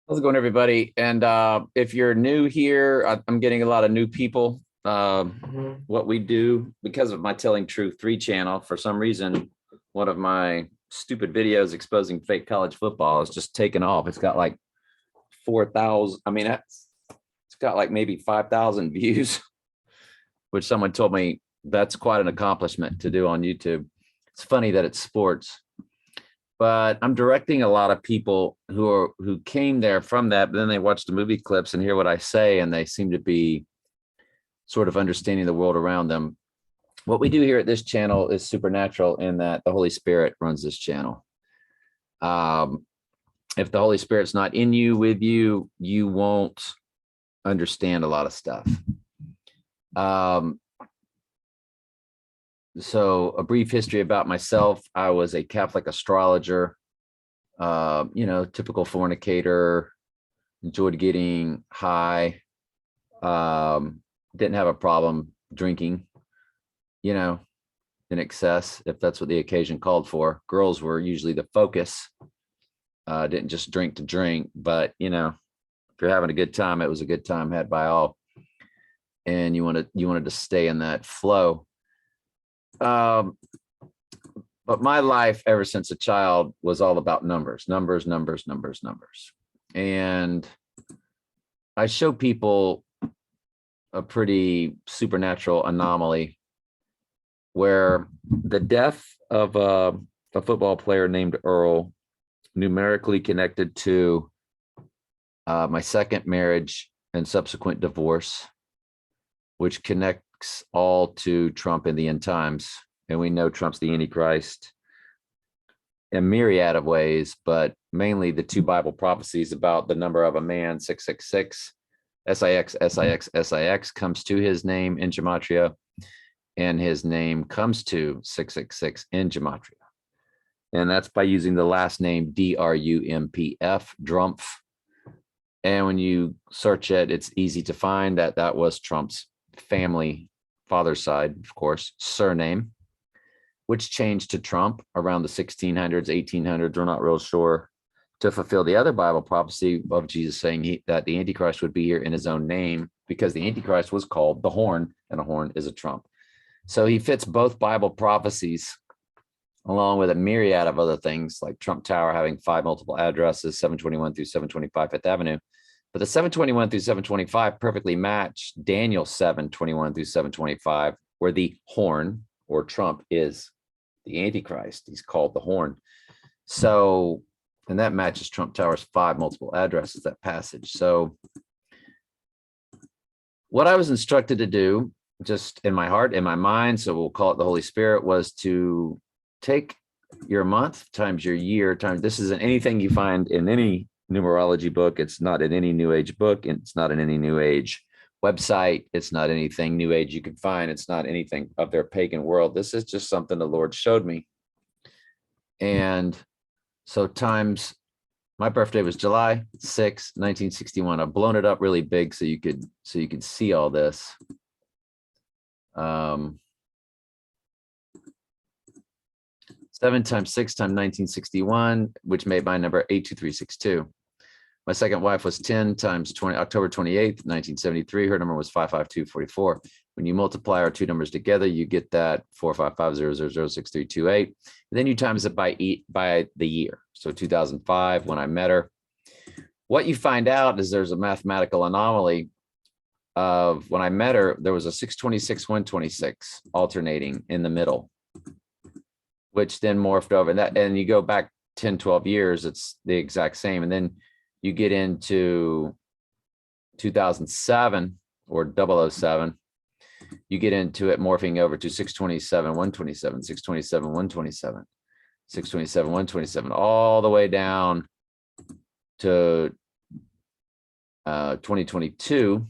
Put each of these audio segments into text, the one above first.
How's it going, everybody? And if you're new here, I'm getting a lot of new people. What we do, because of my Telling Truth 3 channel, for some reason, one of my stupid videos exposing fake college football is just taken off. It's got like 4,000. It's got like maybe 5,000 views, which someone told me that's quite an accomplishment to do on YouTube. It's funny that it's sports, but I'm directing a lot of people who came there from that, but then they watch the movie clips and hear what I say, and they seem to be sort of understanding the world around them. What we do here at this channel is supernatural in that the Holy Spirit runs this channel. If the Holy Spirit's not in you, with you, you won't understand a lot of stuff. So a brief history about myself. I was a Catholic astrologer, typical fornicator, enjoyed getting high, didn't have a problem drinking, in excess, if that's what the occasion called for. Girls were usually the focus. Didn't just drink to drink, but, if you're having a good time, it was a good time had by all. And you wanted to stay in that flow. But my life ever since a child was all about numbers. And I show people a pretty supernatural anomaly where the death of a football player named Earl, numerically connected to my second marriage and subsequent divorce, which connects all to Trump in the end times. And we know Trump's the Antichrist in a myriad of ways, but mainly the two Bible prophecies about the number of a man, 666, SIX comes to his name in Gematria, and his name comes to 666 in Gematria. And that's by using the last name DRUMPF, Drumpf. And when you search it, it's easy to find that was Trump's family, father's side, of course, surname, which changed to Trump around the 1600s, 1800s. We're not real sure, to fulfill the other Bible prophecy of Jesus saying that the Antichrist would be here in his own name, because the Antichrist was called the horn, and a horn is a trump. So he fits both Bible prophecies, along with a myriad of other things, like Trump Tower having 5 multiple addresses, 721 through 725 Fifth Avenue. But the 721 through 725 perfectly match Daniel 721 through 725, where the horn or trump is the Antichrist. He's called the horn. So, and that matches Trump Tower's 5 multiple addresses, that passage. So what I was instructed to do, just in my heart, in my mind, so we'll call it the Holy Spirit, was to take your month times your year times. This isn't anything you find in any numerology book. It's not in any New Age book. It's not in any New Age website. It's not anything New Age you can find. It's not anything of their pagan world. This is just something the Lord showed me. And so times, my birthday was July 6, 1961. I've blown it up really big so you could see all this. 7 times 6 times 1961, which made my number 82362. My second wife was 10 times October 28th, 1973. Her number was 55244. When you multiply our two numbers together, you get that 45500006328. Then you times it by the year. So 2005, when I met her. What you find out is there's a mathematical anomaly of when I met her, there was a 626, 126 alternating in the middle, which then morphed over. And you go back 10, 12 years, it's the exact same. And then you get into 2007 or 007, you get into it morphing over to 627, 127, 627, 127, 627, 127, all the way down to 2022,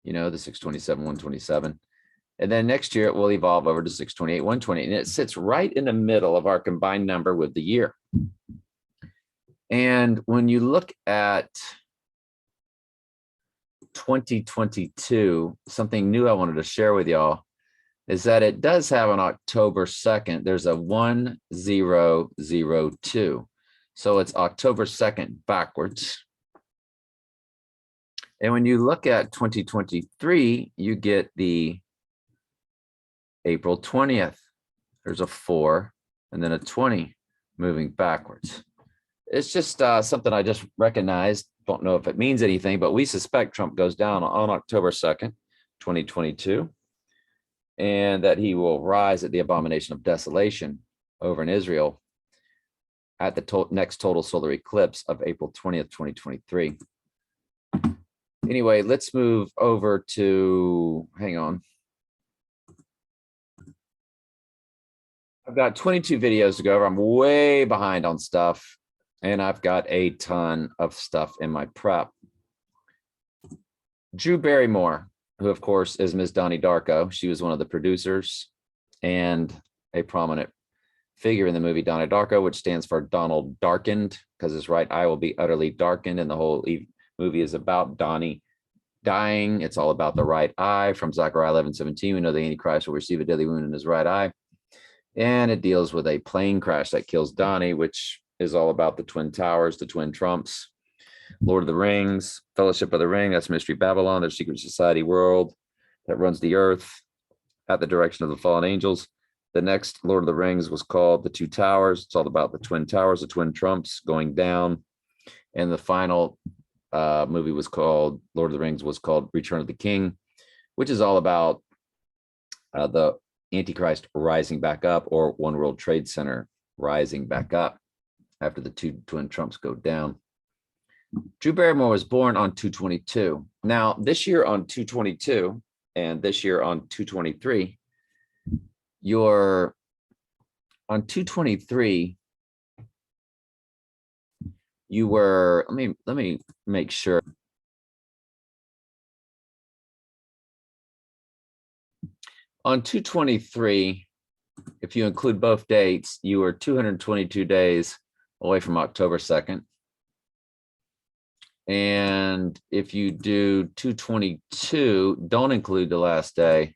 the 627, 127. And then next year it will evolve over to 628, 128. And it sits right in the middle of our combined number with the year. And when you look at 2022, something new I wanted to share with y'all is that it does have on October 2nd, there's a 1002. So it's October 2nd backwards. And when you look at 2023, you get the April 20th. There's a 4 and then a 20 moving backwards. It's just something I just recognized. Don't know if it means anything, but we suspect Trump goes down on October 2nd, 2022, and that he will rise at the abomination of desolation over in Israel at the next total solar eclipse of April 20th, 2023. Anyway, let's move over to, hang on. I've got 22 videos to go over. I'm way behind on stuff, and I've got a ton of stuff in my prep. Drew Barrymore, who of course is Ms. Donnie Darko. She was one of the producers and a prominent figure in the movie Donnie Darko, which stands for Donald Darkened, because his right eye will be utterly darkened, and the whole movie is about Donnie dying. It's all about the right eye. From Zechariah 11:17, we know the Antichrist will receive a deadly wound in his right eye. And it deals with a plane crash that kills Donnie, which is all about the Twin Towers, the Twin Trumps, Lord of the Rings, Fellowship of the Ring, that's Mystery Babylon, their secret society world that runs the earth at the direction of the fallen angels. The next Lord of the Rings was called The Two Towers. It's all about the Twin Towers, the Twin Trumps going down. And the final movie was called, Lord of the Rings was called Return of the King, which is all about the Antichrist rising back up, or One World Trade Center rising back up after the two Twin Trumps go down. Drew Barrymore was born on 2/22. Now, this year on 2/22 and this year on 2/23, you're on 2/23, you were, let me make sure. On 2/23, if you include both dates, you were 222 days away from October 2nd. And if you do 2/22, don't include the last day,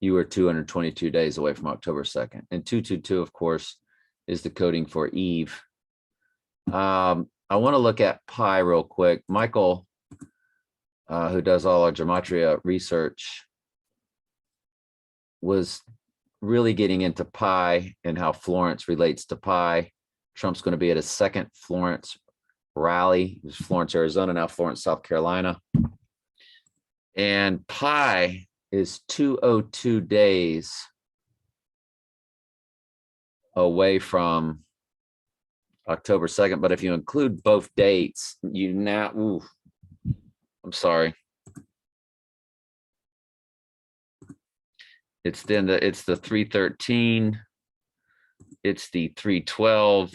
you were 222 days away from October 2nd. And 2/22, of course, is the coding for Eve. I want to look at pi real quick. Michael, who does all our gematria research, was really getting into pi and how Florence relates to pi. Trump's going to be at his second Florence rally. It was Florence, Arizona, now Florence, South Carolina. And pi is 202 days away from October 2nd. But if you include both dates, you now, ooh, I'm sorry. It's then it's the 313. It's the 312.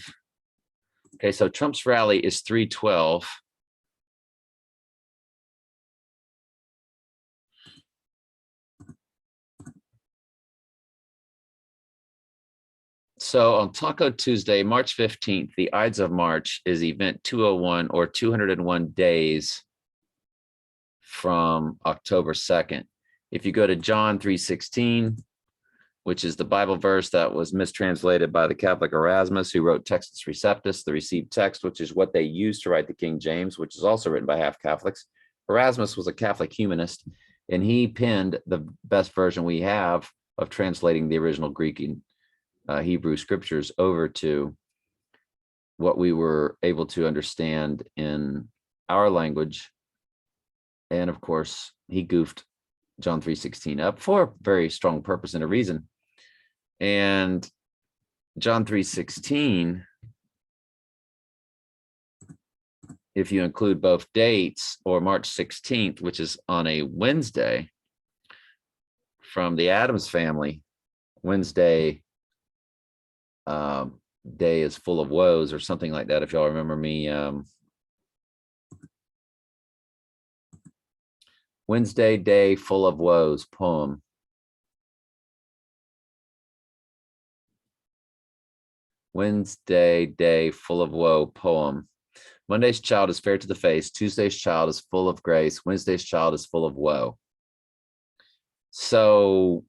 Okay, so Trump's rally is 312. So on Taco Tuesday, March 15th, the Ides of March is event 201, or 201 days from October 2nd. If you go to John 3:16, which is the Bible verse that was mistranslated by the Catholic Erasmus, who wrote Textus Receptus, the received text, which is what they used to write the King James, which is also written by half Catholics. Erasmus was a Catholic humanist, and he penned the best version we have of translating the original Greek and Hebrew scriptures over to what we were able to understand in our language. And of course, he goofed John 3:16 up for a very strong purpose and a reason. And John 3:16, if you include both dates, or March 16th, which is on a Wednesday, from the Addams family, Wednesday day is full of woes, or something like that, if y'all remember me. Wednesday day full of woes poem. Wednesday day full of woe poem. Monday's child is fair to the face. Tuesday's child is full of grace. Wednesday's child is full of woe. So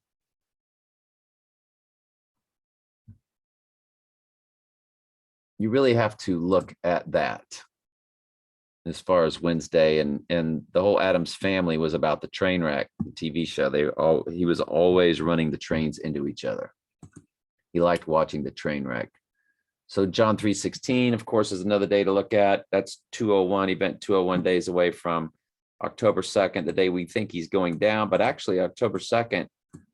you really have to look at that. as far as Wednesday, and the whole Addams Family was about the train wreck, the TV show. He was always running the trains into each other. He liked watching the train wreck. So John 3:16, of course, is another day to look at. That's 201, event 201 days away from October 2nd, the day we think he's going down. But actually, October 2nd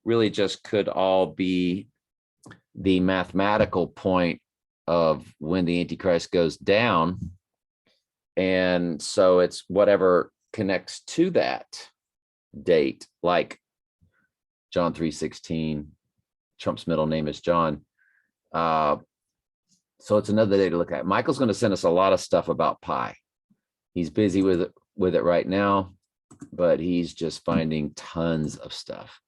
really just could all be the mathematical point of when the Antichrist goes down. And so it's whatever connects to that date, like John 3:16. Trump's middle name is John. So it's another day to look at. Michael's going to send us a lot of stuff about pi. He's busy with it right now, but he's just finding tons of stuff.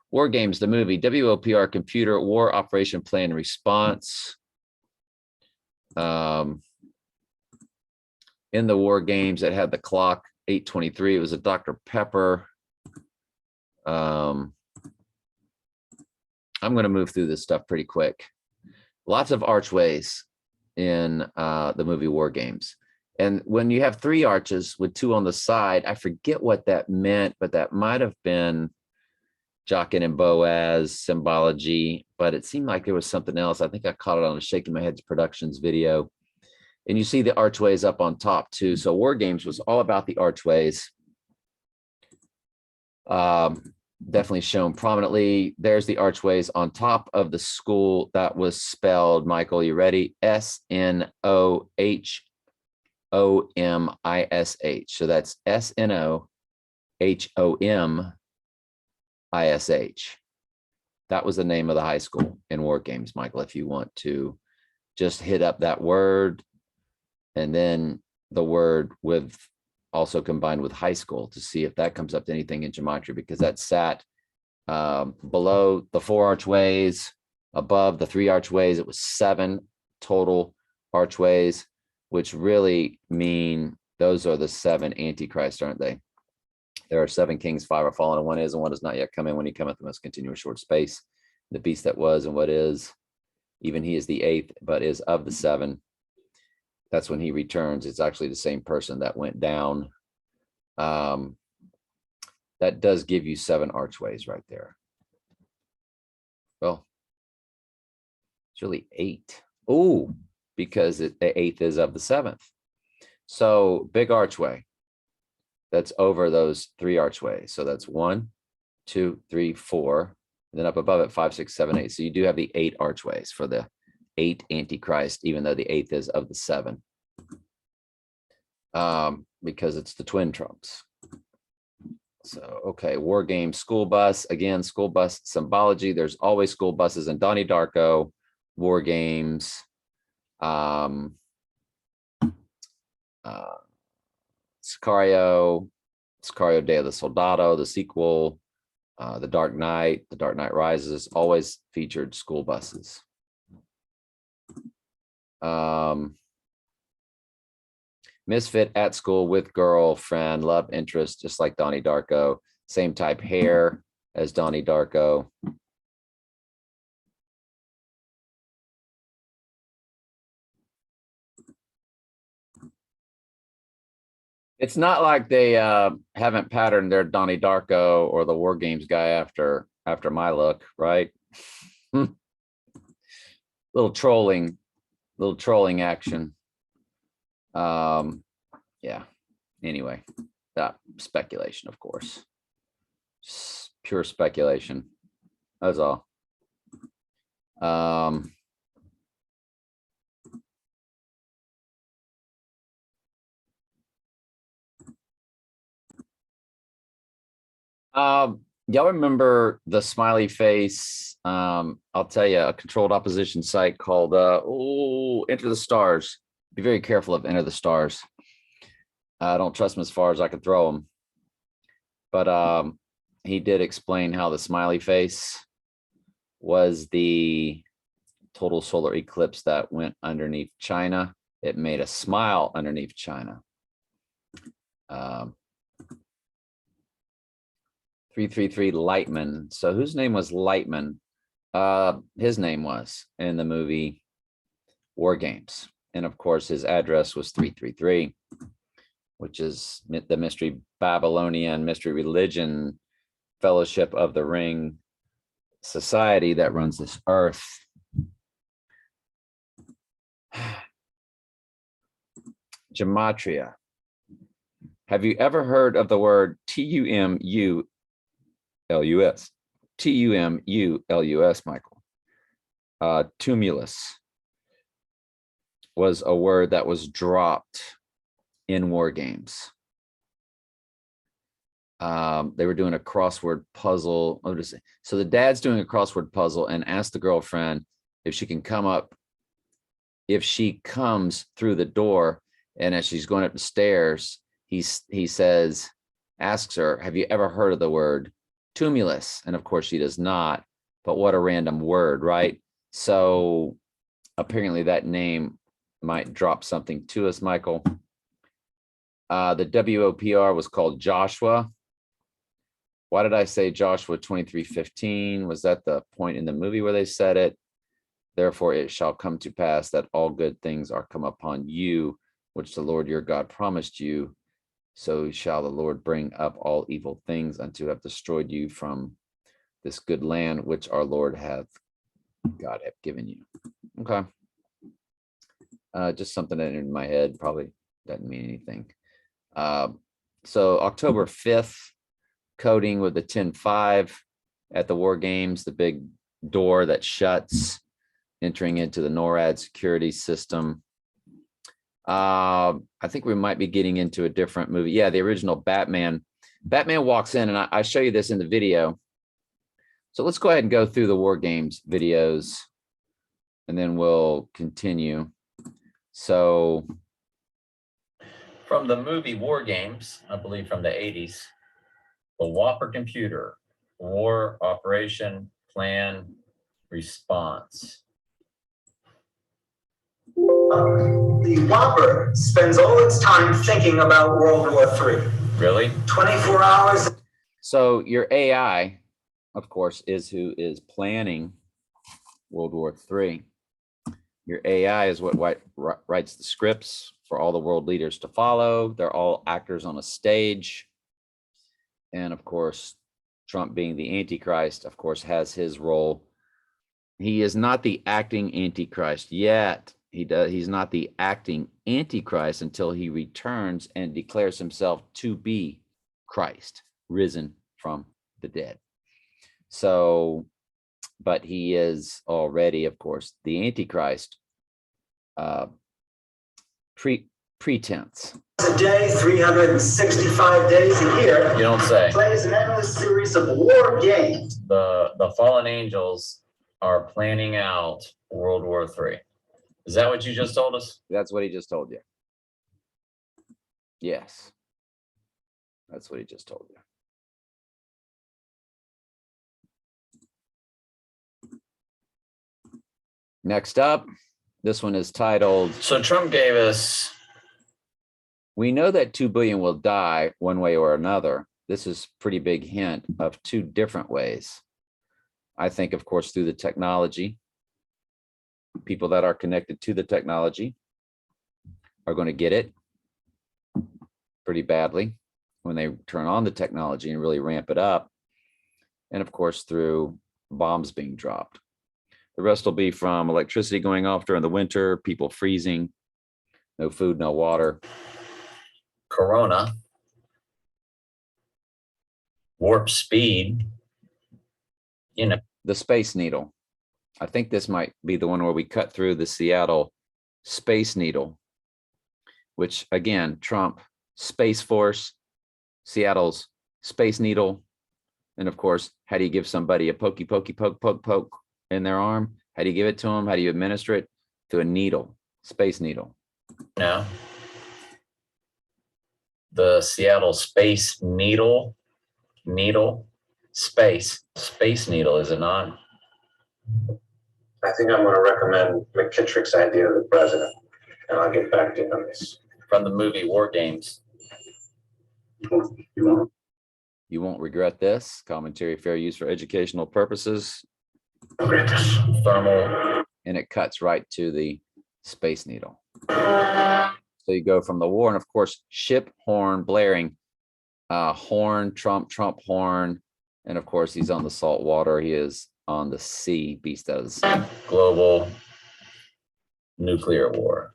War Games, the movie, WOPR computer, War Operation Plan Response. In the War Games, it had the clock, 8:23. It was a Dr. Pepper. I'm going to move through this stuff pretty quick. Lots of archways in the movie War Games. And when you have 3 arches with 2 on the side, I forget what that meant, but that might have been Jachin and Boaz symbology, but it seemed like there was something else. I think I caught it on a Shaking My Head Productions video. And you see the archways up on top too. So War Games was all about the archways. Definitely shown prominently. There's the archways on top of the school that was spelled, Michael, you ready? SNOHOMISH. So that's SNOHOMISH. That was the name of the high school in War Games, Michael, if you want to just hit up that word and then the word with also combined with high school to see if that comes up to anything in gematria, because that sat below the 4 archways, above the 3 archways. It was 7 total archways, which really mean those are the 7 antichrists, aren't they? There are 7 kings, 5 are fallen, and 1 is, and 1 is not yet coming when he cometh, must continue a short space. The beast that was and what is, even he is the 8th, but is of the 7. That's when he returns. It's actually the same person that went down. That does give you 7 archways right there. Well, it's really 8. Oh, because the 8th is of the 7th. So big archway that's over those 3 archways. So that's 1, 2, 3, 4. And then up above it, 5, 6, 7, 8. So you do have the 8 archways for the 8 Antichrist, even though the 8th is of the 7. Because it's the twin trumps. So, okay, War Game school bus. Again, school bus symbology. There's always school buses in Donnie Darko, War Games, Sicario, Day of the Soldado, the sequel, The Dark Knight Rises, always featured school buses. Misfit at school with girlfriend, love interest, just like Donnie Darko, same type hair as Donnie Darko. It's not like they haven't patterned their Donnie Darko or the War Games guy after my look, right? little trolling action. Yeah, anyway, that speculation, of course, just pure speculation. That's all. Y'all remember the smiley face? I'll tell you, a controlled opposition site called Enter the Stars. Be very careful of Enter the Stars. I don't trust him as far as I can throw him. But he did explain how the smiley face was the total solar eclipse that went underneath China. It made a smile underneath China. 333 Lightman. So whose name was Lightman? His name was in the movie War Games. And of course, his address was 333. which is the Mystery Babylonian Mystery Religion Fellowship of the Ring society that runs this earth. Gematria. Have you ever heard of the word Tumulus? Tumulus, Michael. Tumulus was a word that was dropped in war games. They were doing a crossword puzzle. So the dad's doing a crossword puzzle and asks the girlfriend if she can come up, if she comes through the door, and as she's going up the stairs, he says, asks her, have you ever heard of the word tumulus? And of course she does not, but what a random word, right? So apparently that name might drop something to us, Michael. The WOPR was called Joshua. Why did I say Joshua 23:15? Was that the point in the movie where they said it? Therefore it shall come to pass that all good things are come upon you, which the Lord your God promised you. So shall the Lord bring up all evil things unto have destroyed you from this good land, which our Lord God have given you. Okay. Just something that entered my head, probably doesn't mean anything. So October 5th, coding with the 10-5 at the war games, the big door that shuts, entering into the NORAD security system. I think we might be getting into a different movie. Yeah, the original Batman. Batman walks in, and I show you this in the video. So let's go ahead and go through the war games videos, and then we'll continue. So from the movie War Games, I believe from the 80s, the Whopper computer, war, operation, plan, response. The Whopper spends all its time thinking about World War III. Really? 24 hours. So your AI, of course, is who is planning World War III. Your AI is what writes the scripts for all the world leaders to follow. They're all actors on a stage. And of course, Trump being the Antichrist, of course, has his role. He is not the acting Antichrist yet. He's not the acting Antichrist until he returns and declares himself to be Christ, risen from the dead. So, but he is already, of course, the Antichrist pretense. A day, 365 days a year. You don't say. Plays an endless series of war games. The fallen angels are planning out World War III. Is that what you just told us? That's what he just told you. Yes. That's what he just told you. Next up, this one is titled. So Trump gave us. We know that 2 billion will die one way or another. This is pretty big hint of 2 different ways. I think, of course, through the technology. People that are connected to the technology are going to get it pretty badly when they turn on the technology and really ramp it up. And of course, through bombs being dropped. The rest will be from electricity going off during the winter, people freezing, no food, no water. Corona, warp speed, the Space Needle. I think this might be the one where we cut through the Seattle Space Needle, which again, Trump, Space Force, Seattle's Space Needle. And of course, how do you give somebody a pokey, pokey, poke, poke, poke in their arm? How do you give it to them? How do you administer it? Through a needle, Space Needle. No. The Seattle Space Needle, Space Needle, is it not? I think I'm going to recommend McKittrick's idea to the president, and I'll get back to you on this. From the movie War Games. You won't regret this. Commentary fair use for educational purposes. regret this. Thermal, and it cuts right to the Space Needle. So So you go from the war, and of course, ship horn blaring, horn, trump, trump, horn. And of course, he's on the salt water. He is on the sea, beast out of the sea. Global nuclear war.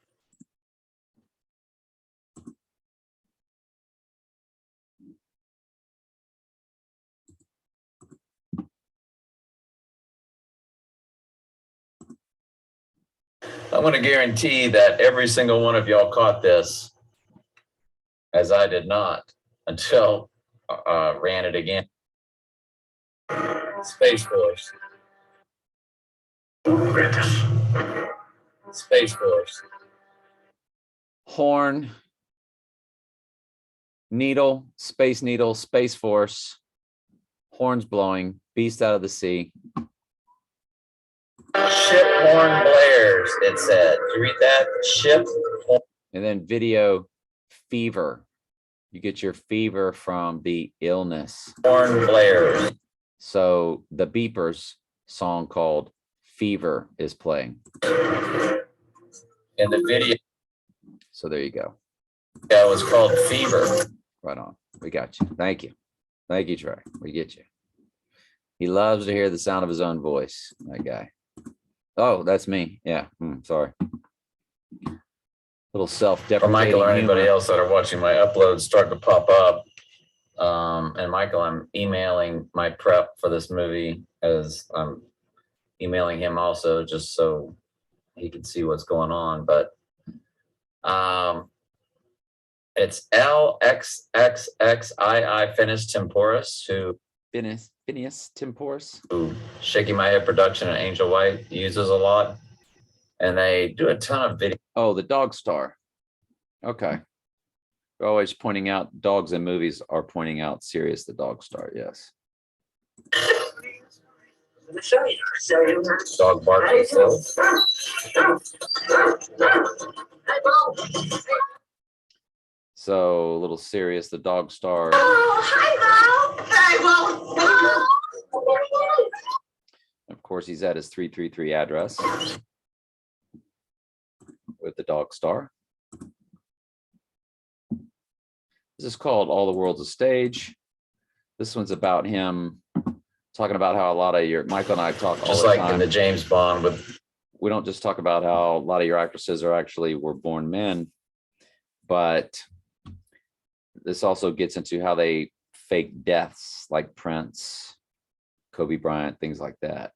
I'm going to guarantee that every single one of y'all caught this, as I did not until ran it again. Space Force. Space Force. Horn, needle, Space Needle, Space Force, horns blowing, beast out of the sea. Ship horn blares, it said. Did you read that? Ship horn. And then video fever. You get your fever from the illness. Horn blares. So the Beepers song called Fever is playing. And the video. So there you go. Yeah, it was called Fever. Right on. We got you. Thank you. Thank you, Trey. We get you. He loves to hear the sound of his own voice, that guy. Oh, that's me. Yeah. Sorry. Little self-deprecating. For Michael or anybody else that are watching my uploads start to pop up. And Michael, I'm emailing my prep for this movie as I'm emailing him also, just so he can see what's going on. But it's LXXXII Finis Temporis, who Phineas Temporis, who Shaking My Head Production and Angel White uses a lot, and they do a ton of video. Oh, the Dog Star. Okay. We're always pointing out dogs in movies are pointing out Sirius the Dog Star. Yes. Dog barking still. So little Sirius the Dog Star. Oh, hi, Val. Of course, he's at his 333 address with the Dog Star. This is called All the World's a Stage. This one's about him talking about how a lot of your, Michael and I talk all the time. Just like in the James Bond, with we don't just talk about how a lot of your actresses are actually were born men, but this also gets into how they fake deaths, like Prince, Kobe Bryant, things like that.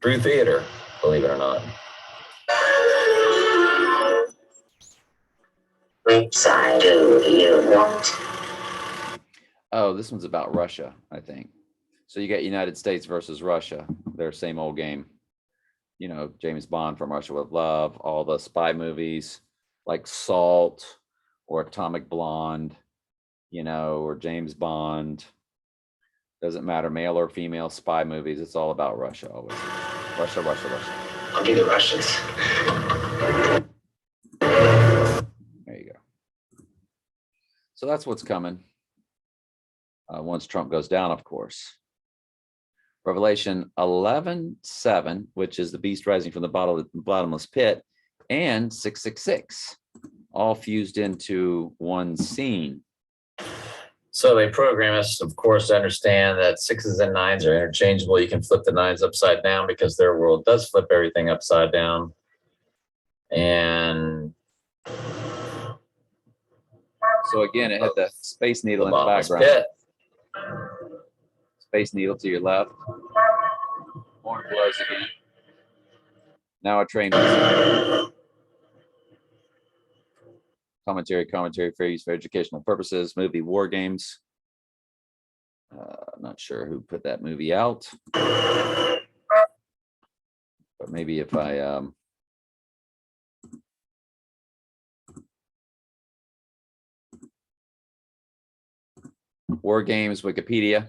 Through theater, believe it or not. Which side do you want? Oh, this one's about Russia, I think. So you got United States versus Russia, their same old game. You know, James Bond, From Russia with Love, all the spy movies like Salt or Atomic Blonde, you know, or James Bond. Doesn't matter, male or female spy movies. It's all about Russia always. Russia, Russia, Russia. I'll be the Russians. There you go. So that's what's coming. Once Trump goes down, of course. Revelation 11:7, which is the beast rising from the bottomless pit, and 666, all fused into one scene. So they program us, of course, to understand that 6s and 9s are interchangeable. You can flip the 9s upside down because their world does flip everything upside down. And so again, it had the Space Needle in the background. Pit. Space Needle to your left. Horn blows again. Now a train. Commentary for use for educational purposes. Movie War Games. Not sure who put that movie out, but maybe if I War Games Wikipedia.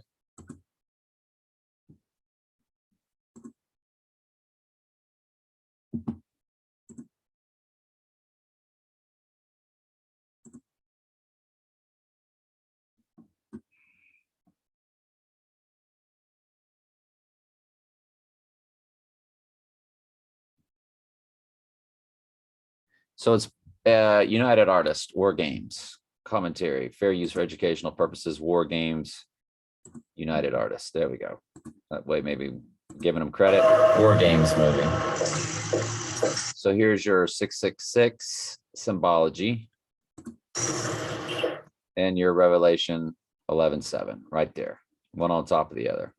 So it's United Artists, War Games, commentary, fair use for educational purposes, War Games, United Artists. There we go. That way, maybe giving them credit. War Games movie. So here's your 666 symbology and your Revelation 11:7 right there, one on top of the other.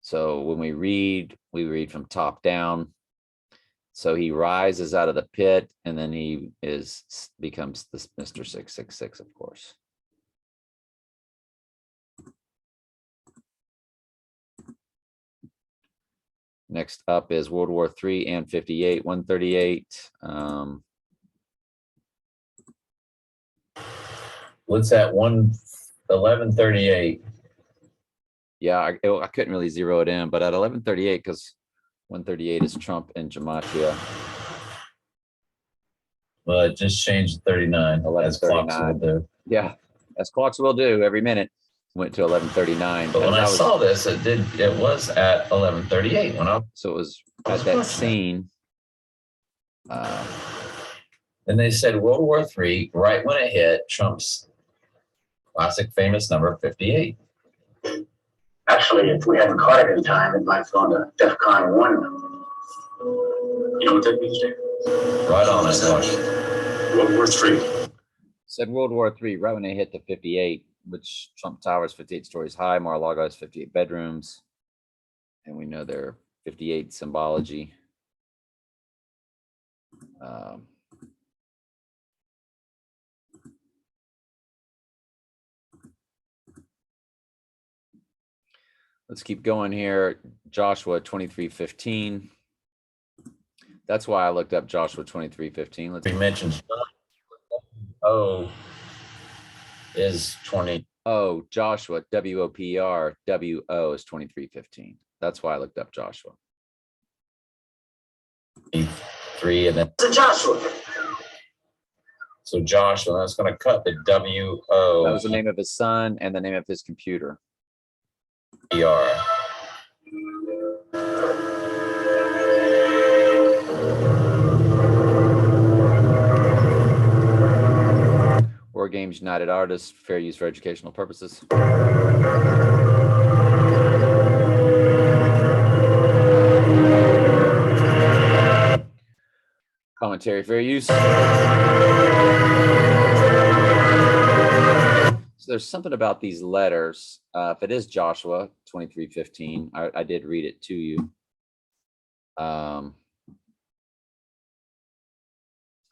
So when we read from top down. So he rises out of the pit, and then he becomes this Mr. 666, of course. Next up is World War III and 58, 138. What's that? 1138. Yeah, I couldn't really zero it in, but at 1138, because 138 is Trump and gematria. Well, it just changed to 39. As clocks will do. Yeah, as clocks will do every minute. Went to 1139. But when I saw this, it was at 1138 when I. So it was at that scene. And they said World War III, right when it hit, Trump's classic famous number 58. Actually, if we hadn't caught it in time, it might have gone to DEFCON 1. You know what that means, Dave? Right on it, Josh. World War III. Said World War III, right when they hit the 58, which Trump Tower is 58 stories high, Mar-a-Lago has 58 bedrooms. And we know their 58 symbology. Let's keep going here. Joshua 23:15. That's why I looked up Joshua 23:15. We mentioned is 20. Oh, Joshua, WOPR, WO is 23:15. That's why I looked up Joshua. 3 and then Joshua. So Joshua, that's going to cut the WO. That was the name of his son and the name of his computer. ER. War Games United Artists, fair use for educational purposes. Commentary, fair use. So there's something about these letters. If it is Joshua 23:15, I did read it to you.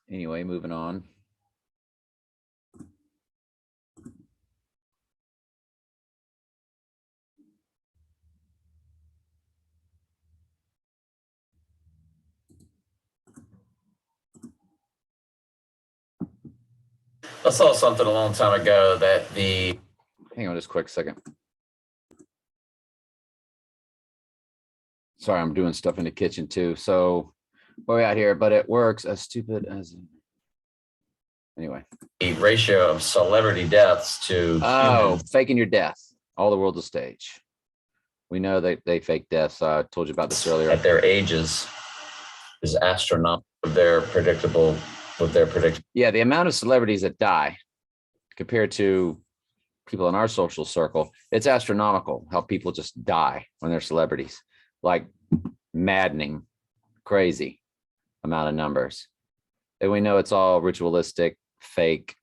Anyway, moving on. I saw something a long time ago that the. Hang on just a quick second. Sorry, I'm doing stuff in the kitchen too. So where we at here, but it works as stupid as. Anyway. The ratio of celebrity deaths to. Faking your death. All the world's a stage. We know that they fake deaths. I told you about this earlier. At their ages is astronomical. They're predictable. With their prediction. Yeah, the amount of celebrities that die compared to people in our social circle, it's astronomical how people just die when they're celebrities. Like maddening, crazy amount of numbers. And we know it's all ritualistic, fake.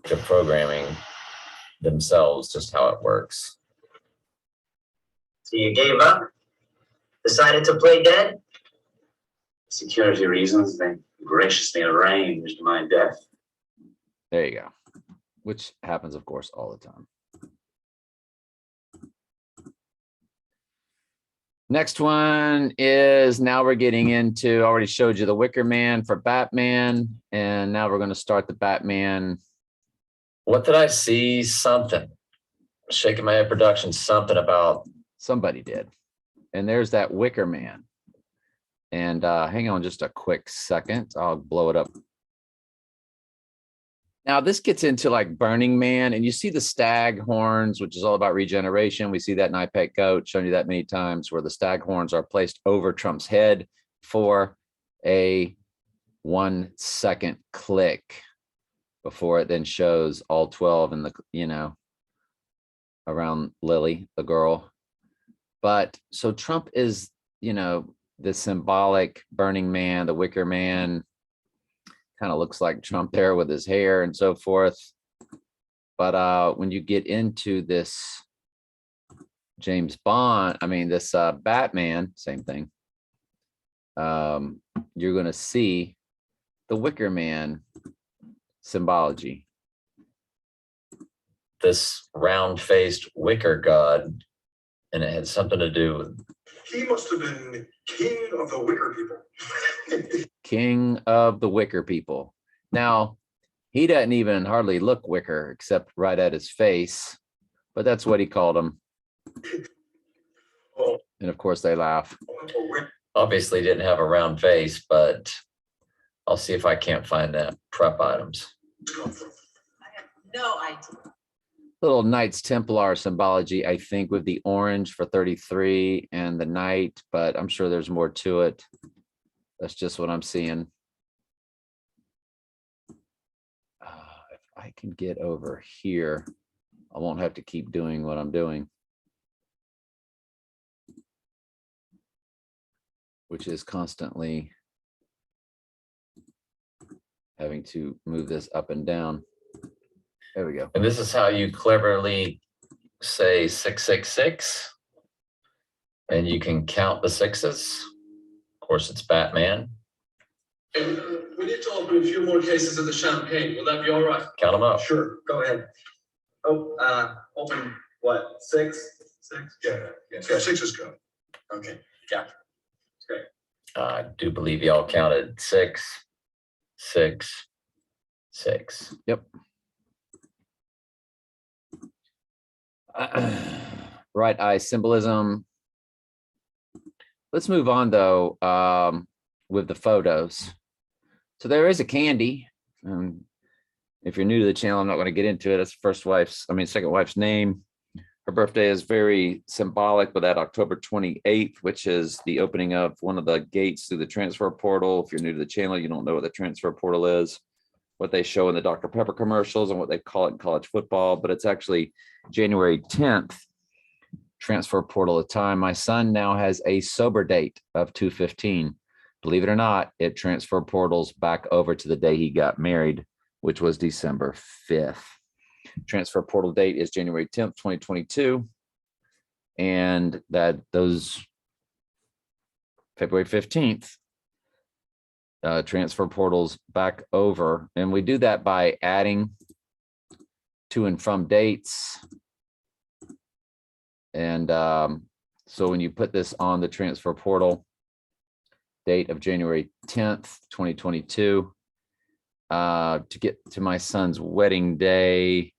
To programming themselves, just how it works. So you gave up? Decided to play dead? Security reasons, they graciously arranged my death. There you go. Which happens, of course, all the time. Next one is, now we're getting into, I already showed you the Wicker Man for Batman, and now we're going to start the Batman. What did I see? Something. Shaking my head production, something about. Somebody did. And there's that Wicker Man. And hang on just a quick second. I'll blow it up. Now this gets into like Burning Man, and you see the stag horns, which is all about regeneration. We see that in iPet Goat, shown you that many times, where the stag horns are placed over Trump's head for a 1 second click before it then shows all 12 in the, you know, around Lily, the girl. But so Trump is, you know, the symbolic Burning Man, the Wicker Man, kind of looks like Trump there with his hair and so forth. But when you get into this James Bond, I mean, this Batman, same thing. You're going to see the Wicker Man symbology. This round-faced wicker god, and it had something to do with He must have been king of the Wicker people. King of the Wicker people. Now, he doesn't even hardly look wicker except right at his face, but that's what he called him. Oh, And of course they laugh. obviously didn't have a round face, but I'll see if I can't find that prep items. I have no idea. Little Knights Templar symbology, I think, with the orange for 33 and the knight, but I'm sure there's more to it. That's just what I'm seeing. If I can get over here, I won't have to keep doing what I'm doing, which is constantly having to move this up and down. There we go. And this is how you cleverly say 666. And you can count the sixes. Of course, it's Batman. We need to open a few more cases of the champagne. Will that be all right? Count them up. Sure, go ahead. Oh, open what, 6? 6? Yeah, yeah, 6 is good. Okay, yeah. Great. I do believe y'all counted 6, 6, 6. Yep. Right eye symbolism. Let's move on though, with the photos. So there is a candy. If you're new to the channel, I'm not going to get into it. It's second wife's name. Her birthday is very symbolic with that October 28th, which is the opening of one of the gates through the transfer portal. If you're new to the channel, you don't know what the transfer portal is, what they show in the Dr. Pepper commercials and what they call it in college football, but it's actually January 10th, transfer portal of time. My son now has a sober date of 2/15. Believe it or not, it transfer portals back over to the day he got married, which was December 5th. Transfer portal date is January 10th, 2022. And those February 15th, transfer portals back over. And we do that by adding to and from dates. And so when you put this on the transfer portal, date of January 10th, 2022, to get to my son's wedding day,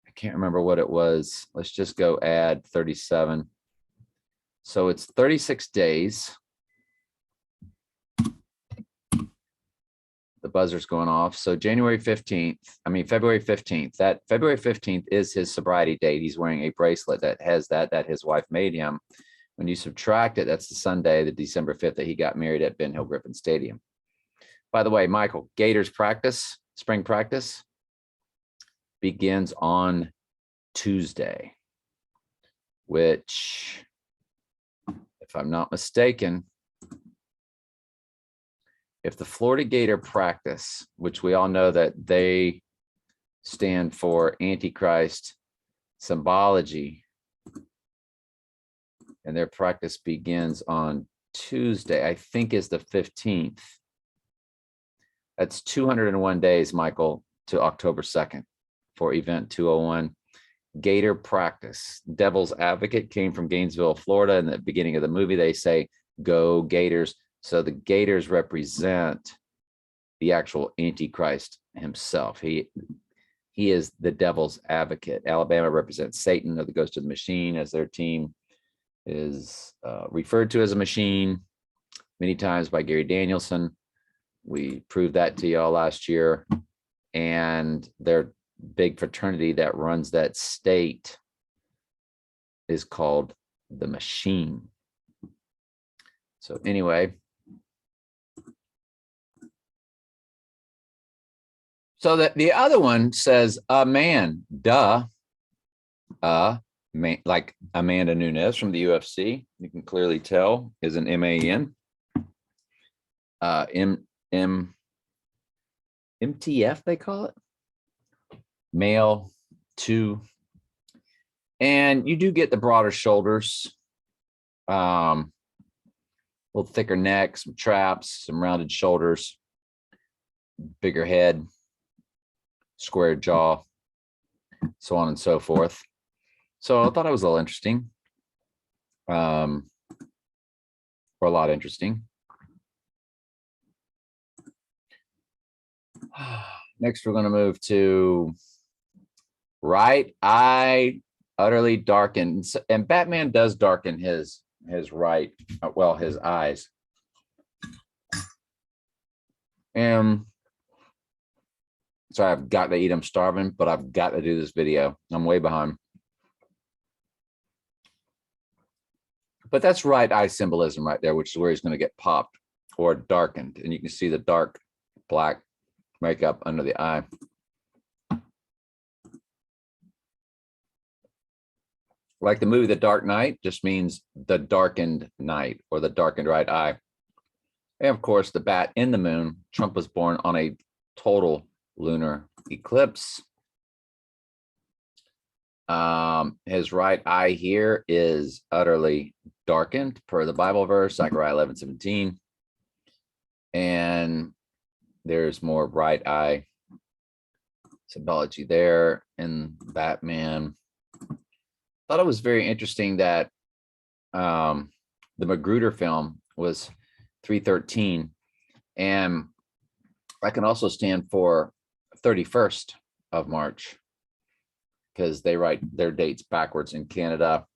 I can't remember what it was. Let's just go add 37. So it's 36 days. The buzzer's going off. So February 15th, that February 15th is his sobriety date. He's wearing a bracelet that has that his wife made him. When you subtract it, that's the Sunday, the December 5th, that he got married at Ben Hill Griffin Stadium. By the way, Michael, Gators practice, spring practice, begins on Tuesday, which, if I'm not mistaken, if the Florida Gator practice, which we all know that they stand for Antichrist symbology, and their practice begins on Tuesday, I think is the 15th. That's 201 days, Michael, to October 2nd for event 201. Gator practice. Devil's Advocate came from Gainesville, Florida. In the beginning of the movie, they say, "Go Gators." So the Gators represent the actual Antichrist himself. He is the devil's advocate. Alabama represents Satan, or the ghost of the machine, as their team is referred to as a machine many times by Gary Danielson. We proved that to y'all last year. And their big fraternity that runs that state is called the Machine. So anyway, So that the other one says a man, duh. Man, like Amanda Nunes from the UFC. You can clearly tell is an MAN. MTF, they call it. Male 2. And you do get the broader shoulders. A little thicker neck, some traps, some rounded shoulders, bigger head, square jaw, so on and so forth. So I thought it was a little interesting. Or a lot interesting. Next, we're going to move to right eye utterly darkened. And Batman does darken his right, well, his eyes. And sorry, I've got to eat. I'm starving, but I've got to do this video. I'm way behind. But that's right eye symbolism right there, which is where he's going to get popped or darkened. And you can see the dark black makeup under the eye. Like the movie The Dark Knight just means the darkened night or the darkened right eye. And of course, the bat in the moon. Trump was born on a total lunar eclipse. His right eye here is utterly darkened per the Bible verse, Zechariah 11:17. And there's more right eye symbology there in Batman. Thought it was very interesting that the Magruder film was 313, and I can also stand for 31st of March because they write their dates backwards in Canada.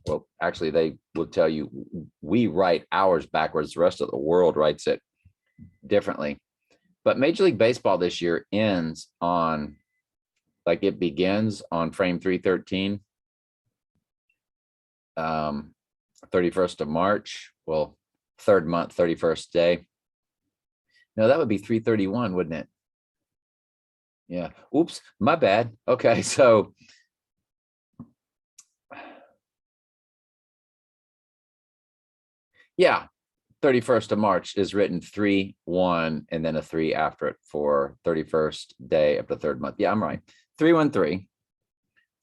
Well, actually, they will tell you we write ours backwards. The rest of the world writes it differently. But Major League Baseball this year ends on, like it begins on frame 313. 31st of March, well, third month, 31st day. No, that would be 331, wouldn't it? Yeah. Oops, my bad. Okay, so yeah, 31st of March is written 3-1 and then a 3 after it for 31st day of the third month. Yeah, I'm right. 313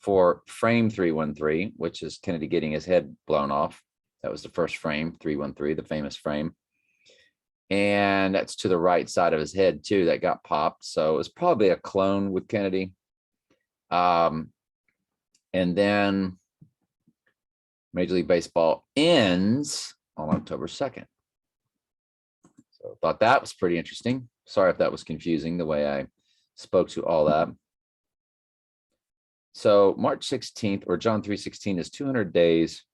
for frame 313, which is Kennedy getting his head blown off. That was the first frame, 313, the famous frame. And that's to the right side of his head too, that got popped. So it was probably a clone with Kennedy. And then Major League Baseball ends on October 2nd. So I thought that was pretty interesting. Sorry if that was confusing the way I spoke to all that. So March 16th or John 3:16 is 200 days.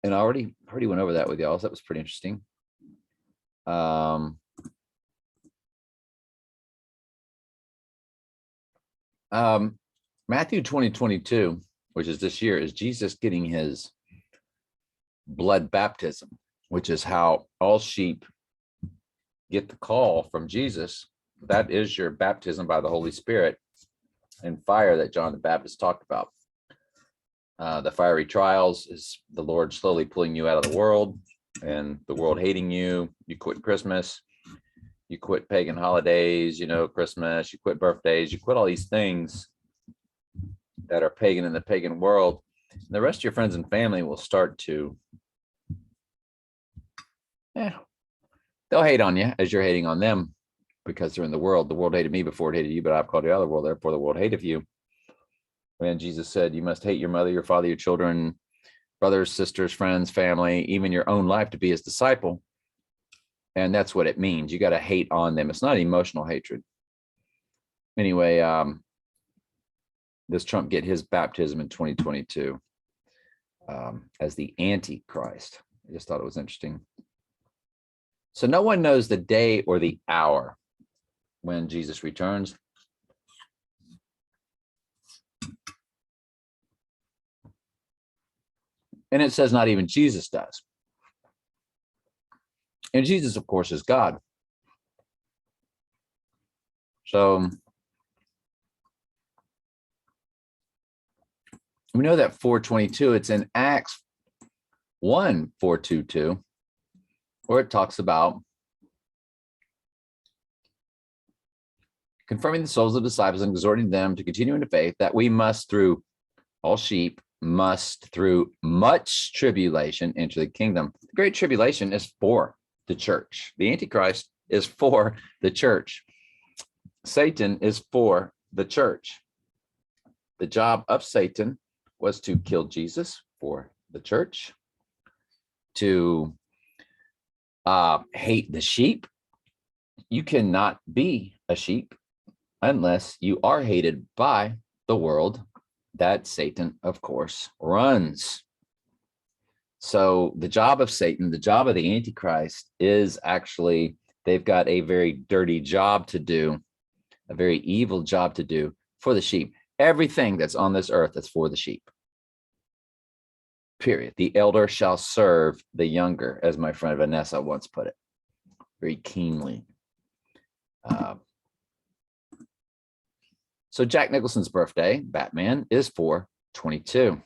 And I already went over that with y'all. So that was pretty interesting. Matthew 20:22, which is this year, is Jesus getting his blood baptism, which is how all sheep get the call from Jesus. That is your baptism by the Holy Spirit and fire that John the Baptist talked about. The fiery trials is the Lord slowly pulling you out of the world and the world hating you. You quit Christmas, you quit pagan holidays, you know, Christmas, you quit birthdays, you quit all these things that are pagan in the pagan world. And the rest of your friends and family will start to, they'll hate on you as you're hating on them because they're in the world. The world hated me before it hated you, but I've called you out of the world. Therefore, the world hated you. When Jesus said, you must hate your mother, your father, your children, brothers, sisters, friends, family, even your own life to be his disciple. And that's what it means. You got to hate on them. It's not emotional hatred. Anyway, does Trump get his baptism in 2022 as the Antichrist? I just thought it was interesting. So no one knows the day or the hour when Jesus returns. And it says not even Jesus does. And Jesus, of course, is God. So we know that 422, it's in Acts 1:422, where it talks about confirming the souls of the disciples and exhorting them to continue in the faith, that we must through all sheep must through much tribulation enter the kingdom. The great tribulation is for the church. The Antichrist is for the church. Satan is for the church. The job of Satan was to kill Jesus for the church, to hate the sheep. You cannot be a sheep unless you are hated by the world that Satan, of course, runs. So the job of Satan, the job of the Antichrist is actually, they've got a very dirty job to do, a very evil job to do for the sheep. Everything that's on this earth is for the sheep. Period. The elder shall serve the younger, as my friend Vanessa once put it, very keenly. So Jack Nicholson's birthday, Batman, is 4/22.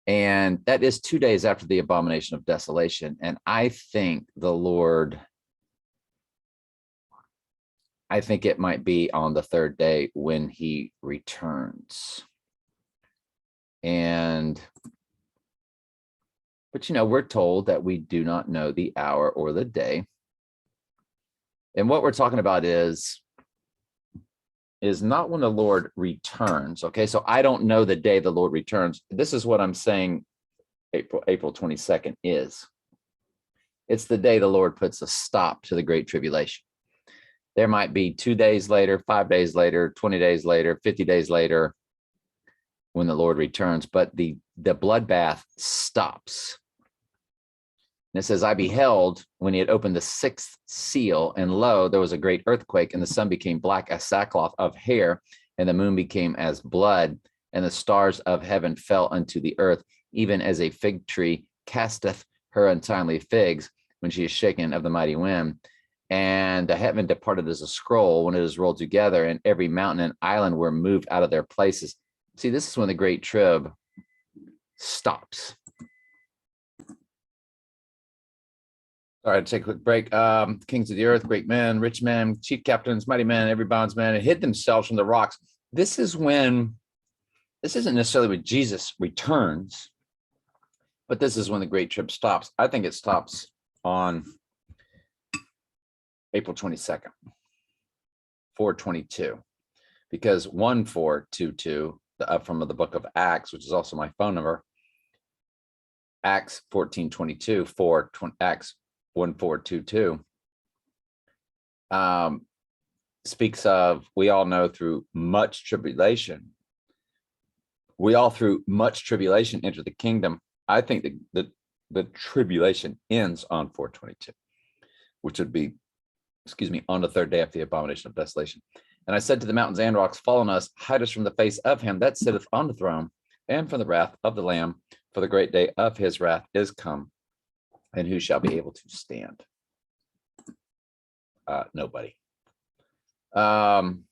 And that is 2 days after the abomination of desolation. And I think the Lord, I think it might be on the third day when he returns. But we're told that we do not know the hour or the day. And what we're talking about is not when the Lord returns. Okay, so I don't know the day the Lord returns. This is what I'm saying April 22nd is. It's the day the Lord puts a stop to the Great Tribulation. There might be 2 days later, 5 days later, 20 days later, 50 days later when the Lord returns, but the bloodbath stops. And it says, I beheld when he had opened the sixth seal, and lo, there was a great earthquake, and the sun became black as sackcloth of hair, and the moon became as blood, and the stars of heaven fell unto the earth, even as a fig tree casteth her untimely figs when she is shaken of the mighty wind. And the heaven departed as a scroll when it is rolled together, and every mountain and island were moved out of their places. See, this is when the great trib stops. All right, take a quick break. Kings of the earth, great men, rich men, chief captains, mighty men, every bondsman, and hid themselves from the rocks. This isn't necessarily when Jesus returns, but this is when the great trib stops. I think it stops on April 22nd, 4/22, because 1/422 from the book of Acts, which is also my phone number, Acts 14:22, Acts 1/422, speaks of, we all know through much tribulation. We all through much tribulation enter the kingdom. I think the tribulation ends on 4/22, which would be, on the third day after the abomination of desolation. And I said to the mountains and rocks, fall on us, hide us from the face of him that sitteth on the throne, and from the wrath of the Lamb, for the great day of his wrath is come. And who shall be able to stand? Nobody. So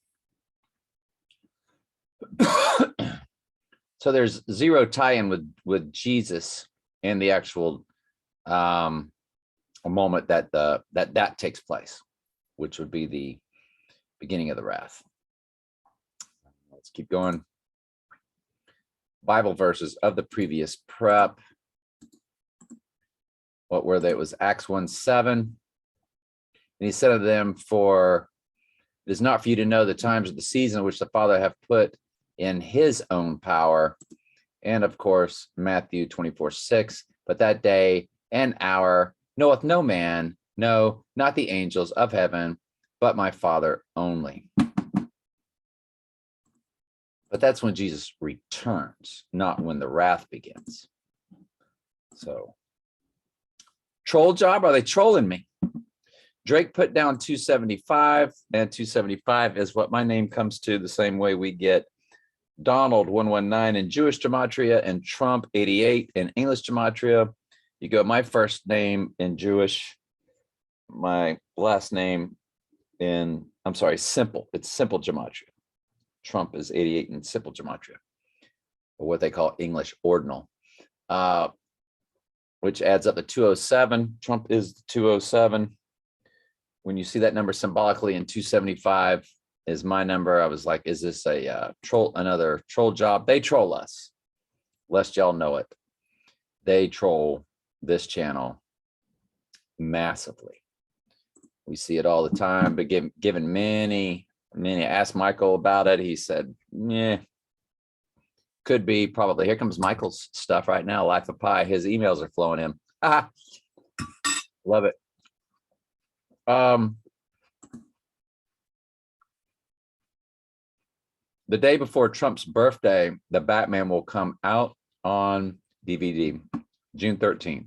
there's zero tie-in with Jesus and the actual moment that takes place, which would be the beginning of the wrath. Let's keep going. Bible verses of the previous prep. What were they? It was Acts 1:7. And he said to them, for it is not for you to know the times of the season which the Father hath put in his own power. And of course, Matthew 24:6, but that day and hour knoweth no man, no, not the angels of heaven, but my Father only. But that's when Jesus returns, not when the wrath begins. So, troll job, are they trolling me? Drake put down 275, and 275 is what my name comes to, the same way we get Donald 119 in Jewish gematria and Trump 88 in English gematria. You go my first name in Jewish, my last name in I'm sorry, simple. It's simple gematria. Trump is 88 in simple gematria, or what they call English ordinal, which adds up to 207. Trump is 207. When you see that number symbolically in 275 is my number, I was like, is this a another troll job? They troll us, lest y'all know it. They troll this channel massively. We see it all the time, but given many, I asked Michael about it. He said, yeah, could be, probably. Here comes Michael's stuff right now, Life of Pi. His emails are flowing in. Ah, love it. The day before Trump's birthday, the Batman will come out on DVD, June 13th.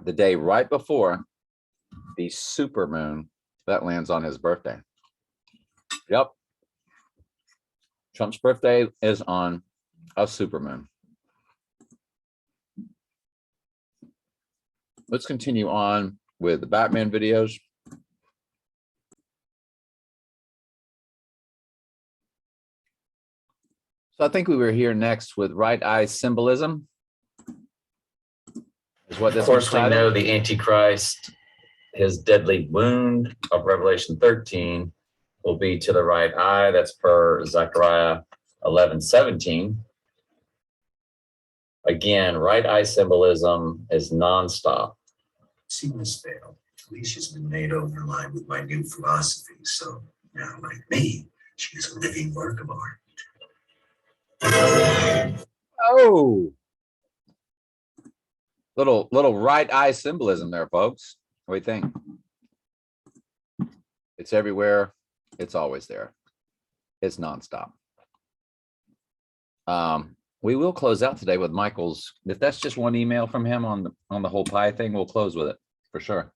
The day right before the supermoon that lands on his birthday. Yep. Trump's birthday is on a supermoon. Let's continue on with the Batman videos. So I think we were here next with right eye symbolism. Is what this Of course, we one's know titled. the Antichrist, his deadly wound of Revelation 13 will be to the right eye. That's per Zechariah 11:17. Again, right eye symbolism is nonstop. Seen this fail. Alicia's been made over in line with my new philosophy, so now, like me, she's a living work of art. Oh, little right eye symbolism there, folks. What do you think? It's everywhere. It's always there. It's nonstop. We will close out today with Michael's. If that's just one email from him on the whole pie thing, we'll close with it for sure.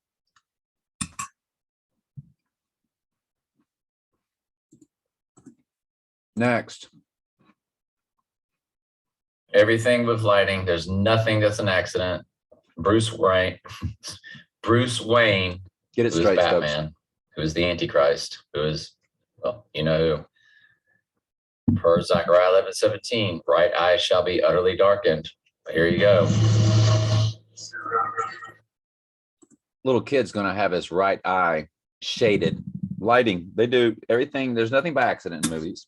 Next. Everything with lighting. There's nothing that's an accident. Bruce Wayne, Get it who is straight, Stokes. Batman, who is the Antichrist, who is, well, you know who. Per Zechariah 11:17, right eye shall be utterly darkened. Here you go. Little kid's gonna have his right eye shaded. Lighting, they do everything. There's nothing by accident in movies.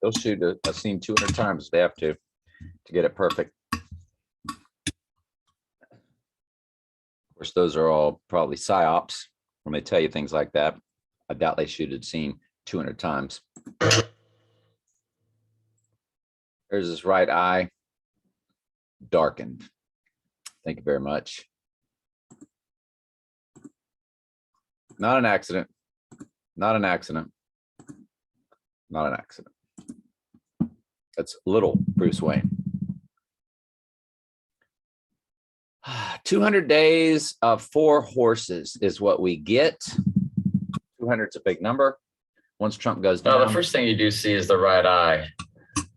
They'll shoot a scene 200 times if they have to get it perfect. Of course, those are all probably psyops when they tell you things like that. I doubt they shoot a scene 200 times. There's his right eye darkened. Thank you very much. Not an accident. Not an accident. Not an accident. That's little Bruce Wayne. 200 days of 4 horses is what we get. 200 is a big number. Once Trump goes down. Now, the first thing you do see is the right eye.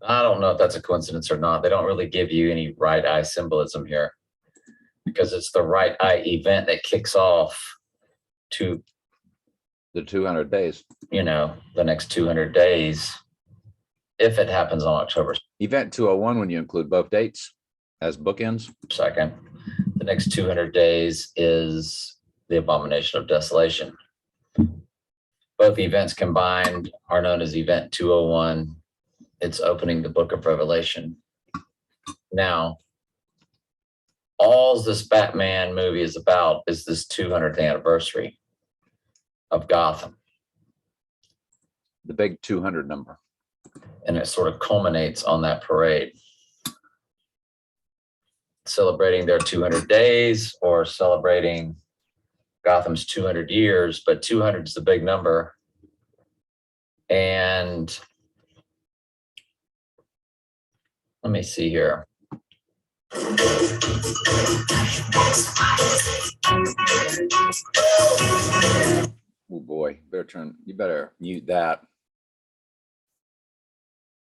I don't know if that's a coincidence or not. They don't really give you any right eye symbolism here because it's the right eye event that kicks off to the 200 days. You know, the next 200 days, if it happens on October Event 201 when you include both dates as bookends. 2nd. The next 200 days is the abomination of desolation. Both events combined are known as Event 201. It's opening the book of Revelation. Now, all this Batman movie is about is this 200th anniversary of Gotham. The big 200 number. And it sort of culminates on that parade. Celebrating their 200 days or celebrating Gotham's 200 years, but 200 is the big number. And let me see here. Oh boy, you better mute that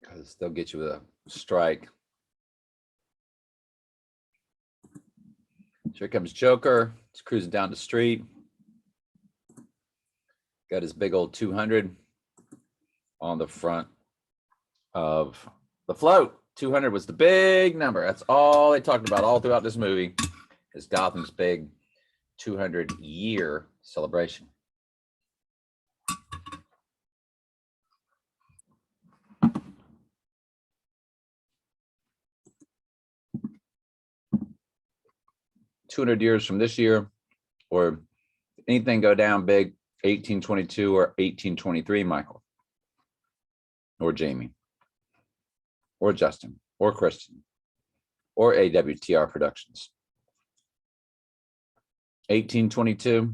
because they'll get you with a strike. Here comes Joker. He's cruising down the street. Got his big old 200 on the front of the float. 200 was the big number. That's all they talked about all throughout this movie, is Gotham's big 200-year celebration. "200 years from this year, or anything go down big, 1822 or 1823, Michael, or Jamie, or Justin, or Kristen, or AWTR Productions. 1822,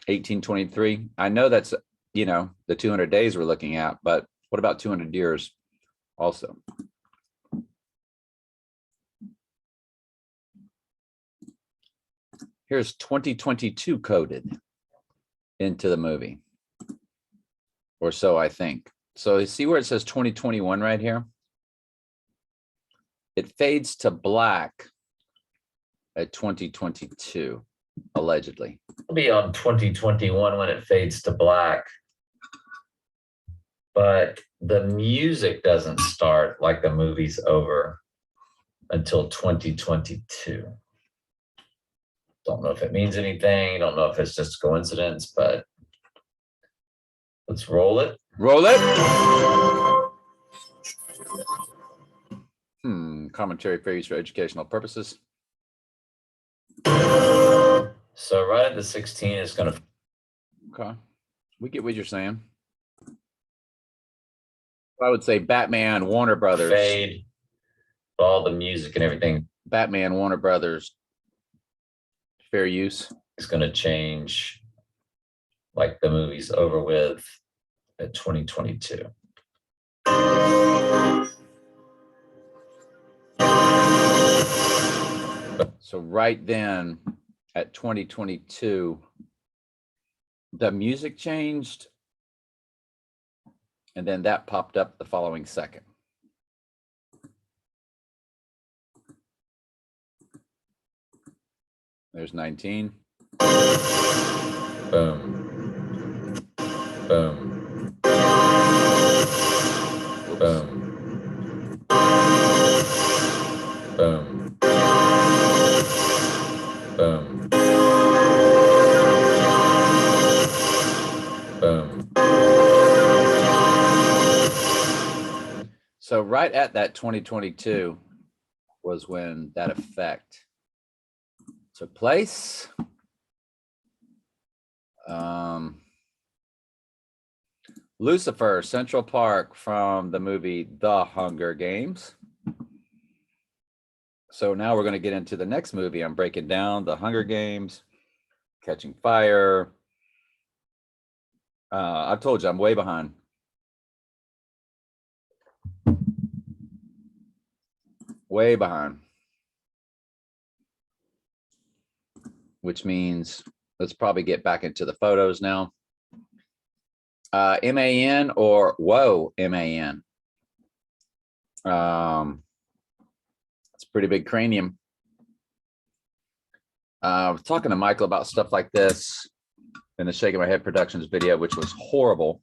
1823. I know that's, the 200 days we're looking at, but what about 200 years also? Here's 2022 coded into the movie, or so I think. So you see where it says 2021 right here? It fades to black at 2022, allegedly. It'll be on 2021 when it fades to black. But the music doesn't start like the movie's over until 2022. Don't know if it means anything. Don't know if it's just a coincidence, but let's roll it. Roll it. Commentary fair use for educational purposes. So right at the 16 is going to Okay. We get what you're saying. I would say Batman, Warner Brothers. fade. All the music and everything Batman, Warner Brothers. Fair use. is going to change like the movie's over with at 2022. So right then at 2022, the music changed. And then that popped up the following second. There's 19. Boom. Boom. Boom. Boom. Boom. Boom. So right at that 2022 was when that effect took place. Lucifer, Central Park from the movie The Hunger Games. So now we're going to get into the next movie I'm breaking down, The Hunger Games, Catching Fire. I told you I'm way behind. Way behind. Which means let's probably get back into the photos now. MAN or whoa, MAN. It's a pretty big cranium. I was talking to Michael about stuff like this in the Shaking My Head Productions video, which was horrible,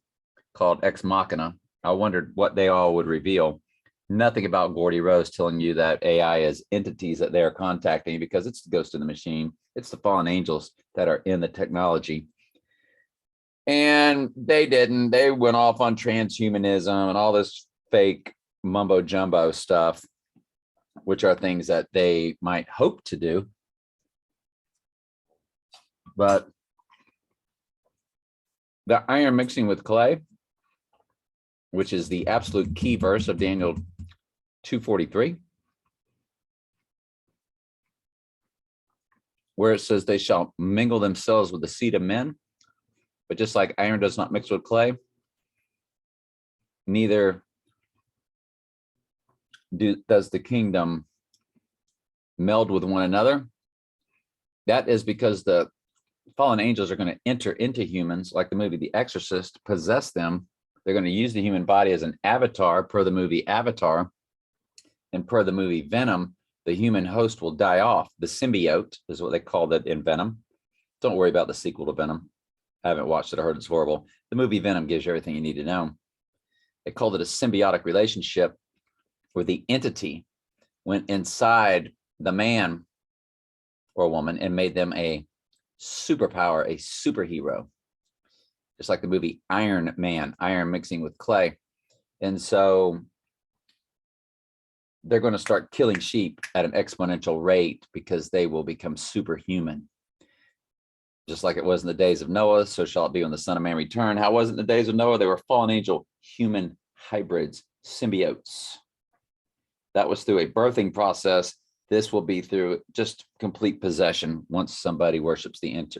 called Ex Machina. I wondered what they all would reveal. Nothing about Gordy Rose telling you that AI is entities that they are contacting, because it's the ghost in the machine. It's the fallen angels that are in the technology. And they didn't. They went off on transhumanism and all this fake mumbo jumbo stuff, which are things that they might hope to do. But the iron mixing with clay, which is the absolute key verse of Daniel 2:43, where it says they shall mingle themselves with the seed of men. But just like iron does not mix with clay, neither does the kingdom meld with one another. That is because the fallen angels are going to enter into humans, like the movie The Exorcist, possess them. They're going to use the human body as an avatar per the movie Avatar. And per the movie Venom, the human host will die off. The symbiote is what they called it in Venom. Don't worry about the sequel to Venom. I haven't watched it. I heard it's horrible. The movie Venom gives you everything you need to know. They called it a symbiotic relationship where the entity went inside the man or woman and made them a superpower, a superhero. Just like the movie Iron Man, iron mixing with clay. And so they're going to start killing sheep at an exponential rate because they will become superhuman. Just like it was in the days of Noah, so shall it be when the Son of Man return. How was it in the days of Noah? They were fallen angel, human hybrids, symbiotes. That was through a birthing process. This will be through just complete possession once somebody worships the image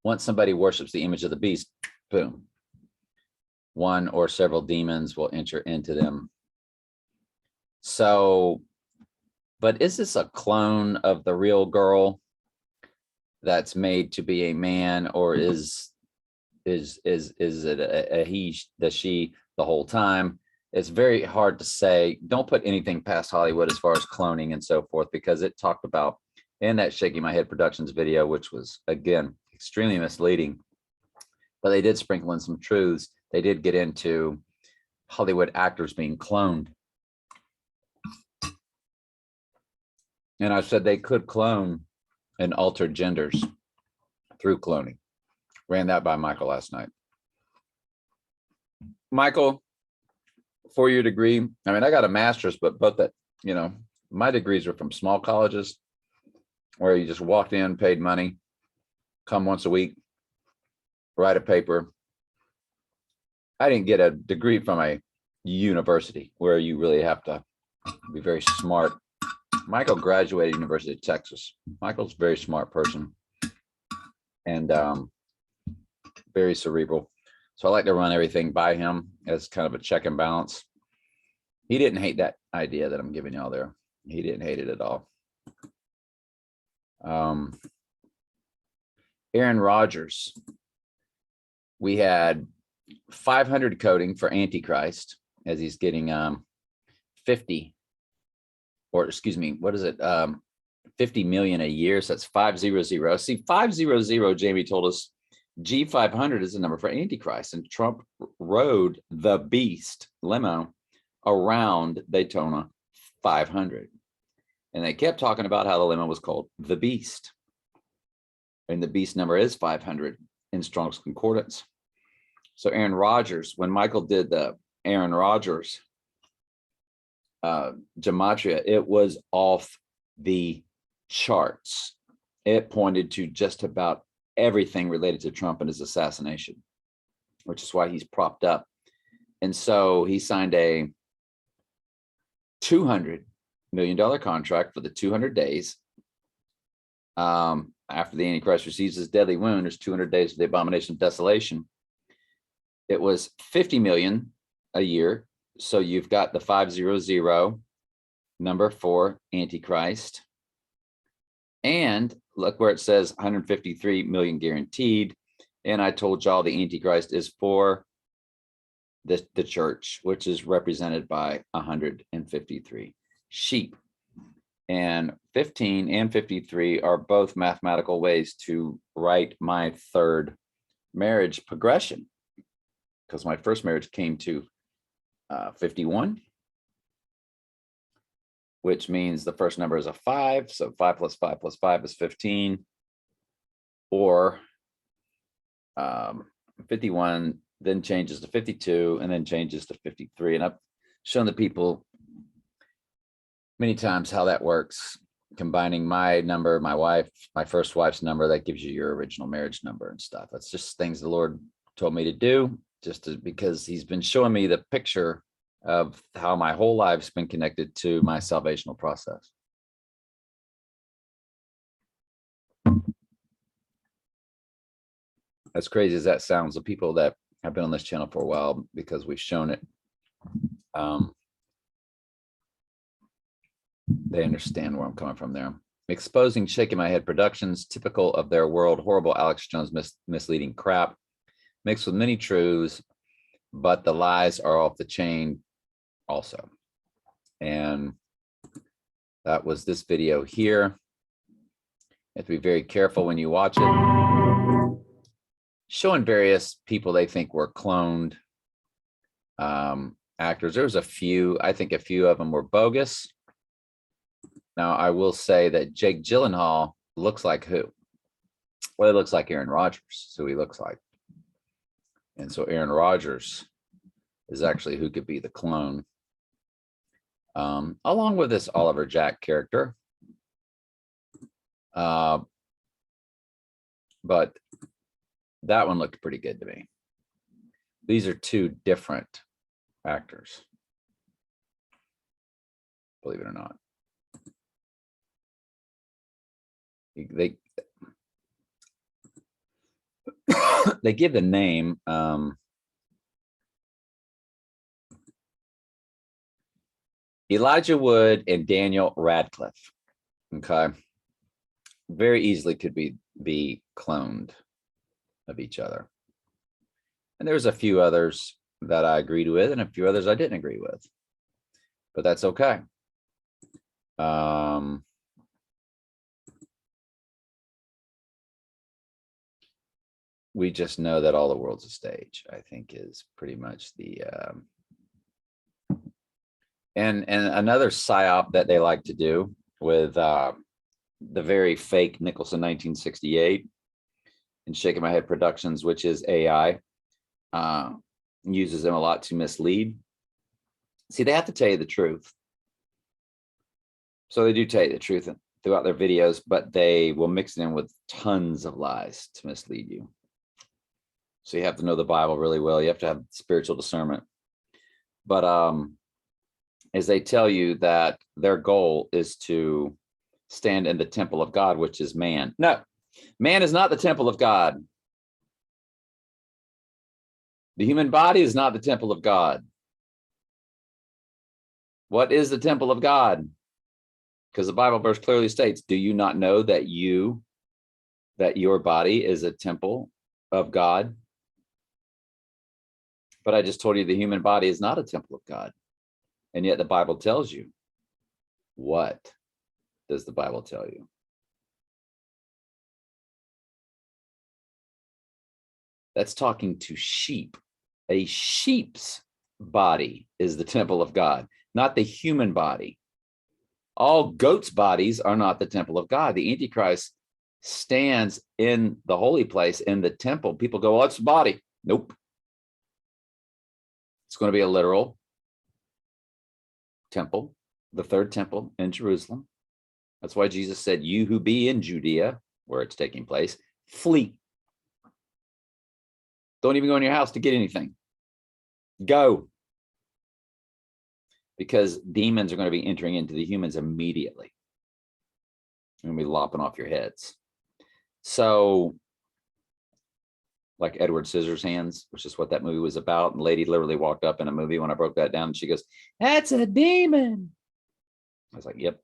of the beast, boom. One or several demons will enter into them. So, but is this a clone of the real girl that's made to be a man, or is it a he, the she the whole time? It's very hard to say. Don't put anything past Hollywood as far as cloning and so forth, because it talked about in that Shaking My Head Productions video, which was again extremely misleading, but they did sprinkle in some truths. They did get into Hollywood actors being cloned. And I said they could clone and alter genders through cloning. Ran that by Michael last night. Michael, 4-year degree. I mean, I got a master's, but both that, you know, my degrees are from small colleges where you just walked in, paid money, come once a week, write a paper. I didn't get a degree from a university where you really have to be very smart. Michael graduated University of Texas. Michael's a very smart person and very cerebral. So I like to run everything by him as kind of a check and balance. He didn't hate that idea that I'm giving y'all there. He didn't hate it at all. Aaron Rodgers. We had 500 coding for Antichrist as he's getting 50, or excuse me, what is it? 50 million a year. So that's 500. See, 500, Jamie told us G500 is the number for Antichrist, and Trump rode the beast limo around Daytona 500. And they kept talking about how the limo was called the Beast. And the Beast number is 500 in Strong's Concordance. So Aaron Rodgers, when Michael did the Aaron Rodgers gematria, it was off the charts. It pointed to just about everything related to Trump and his assassination, which is why he's propped up. And so he signed a $200 million contract for the 200 days. After the Antichrist receives his deadly wound, there's 200 days of the abomination of desolation. It was 50 million a year. So you've got the 500 number for Antichrist. And look where it says 153 million guaranteed. And I told y'all the Antichrist is for the church, which is represented by 153 sheep. And 15 and 53 are both mathematical ways to write my third marriage progression, because my first marriage came to 51, which means the first number is a 5. So 5 plus 5 plus 5 is 15. Or 51 then changes to 52 and then changes to 53. And I've shown the people many times how that works, combining my number, my first wife's number, that gives you your original marriage number and stuff. That's just things the Lord told me to do, because he's been showing me the picture of how my whole life's been connected to my salvational process. As crazy as that sounds, the people that have been on this channel for a while, because we've shown it, they understand where I'm coming from there. Exposing Shaking My Head Productions, typical of their world, horrible Alex Jones misleading crap, mixed with many truths, but the lies are off the chain also. And that was this video here. You have to be very careful when you watch it. showing various people they think were cloned actors. There was a few, I think a few of them were bogus. Now, I will say that Jake Gyllenhaal looks like who? Well, he looks like Aaron Rodgers, so he looks like. And so Aaron Rodgers is actually who could be the clone. Along with this Oliver Jack character. But that one looked pretty good to me. These are two different actors, believe it or not. They give the name Elijah Wood and Daniel Radcliffe. Okay, very easily could be cloned of each other. And there's a few others that I agreed with and a few others I didn't agree with, but that's okay. We just know that all the world's a stage, I think, is pretty much the and another psyop that they like to do with the very fake Nicholson 1968 and Shaking My Head Productions, which is AI, uses them a lot to mislead. See, they have to tell you the truth. So they do tell you the truth throughout their videos, but they will mix it in with tons of lies to mislead you. So you have to know the Bible really well. You have to have spiritual discernment. But as they tell you that their goal is to stand in the temple of God, which is man. No, man is not the temple of God. The human body is not the temple of God. What is the temple of God? Because the Bible verse clearly states, do you not know that your body is a temple of God? But I just told you the human body is not a temple of God. And yet the Bible tells you. What does the Bible tell you? That's talking to sheep. A sheep's body is the temple of God, not the human body. All goats' bodies are not the temple of God. The Antichrist stands in the holy place, in the temple. People go, well, it's the body. Nope. It's going to be a literal temple, the third temple in Jerusalem. That's why Jesus said, you who be in Judea, where it's taking place, flee. Don't even go in your house to get anything. Go. Because demons are going to be entering into the humans immediately. They're going to be lopping off your heads. So, like Edward Scissorhands, which is what that movie was about. And the lady literally walked up in a movie when I broke that down. And she goes, that's a demon. I was like, yep.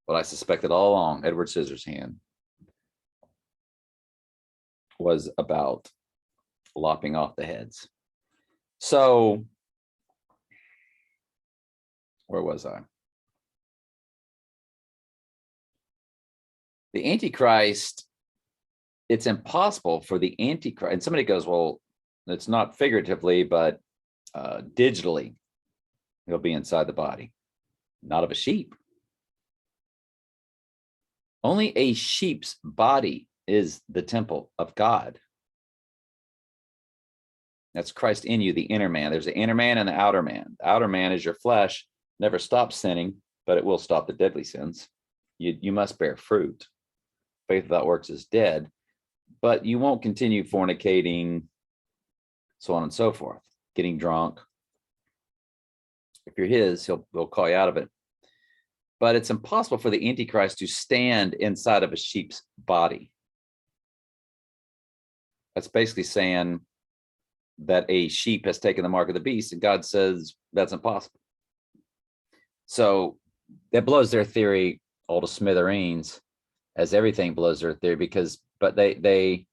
Well, I suspected all along, Edward Scissorhands was about lopping off the heads. So, where was I? The Antichrist, it's impossible for the Antichrist. And somebody goes, well, it's not figuratively, but digitally, he'll be inside the body, not of a sheep. Only a sheep's body is the temple of God. That's Christ in you, the inner man. There's the inner man and the outer man. The outer man is your flesh, never stops sinning, but it will stop the deadly sins. You must bear fruit. Faith without works is dead, but you won't continue fornicating, so on and so forth, getting drunk. If you're his, he'll call you out of it. But it's impossible for the Antichrist to stand inside of a sheep's body. That's basically saying that a sheep has taken the mark of the beast, and God says that's impossible. So that blows their theory all to smithereens, as everything blows their theory, but they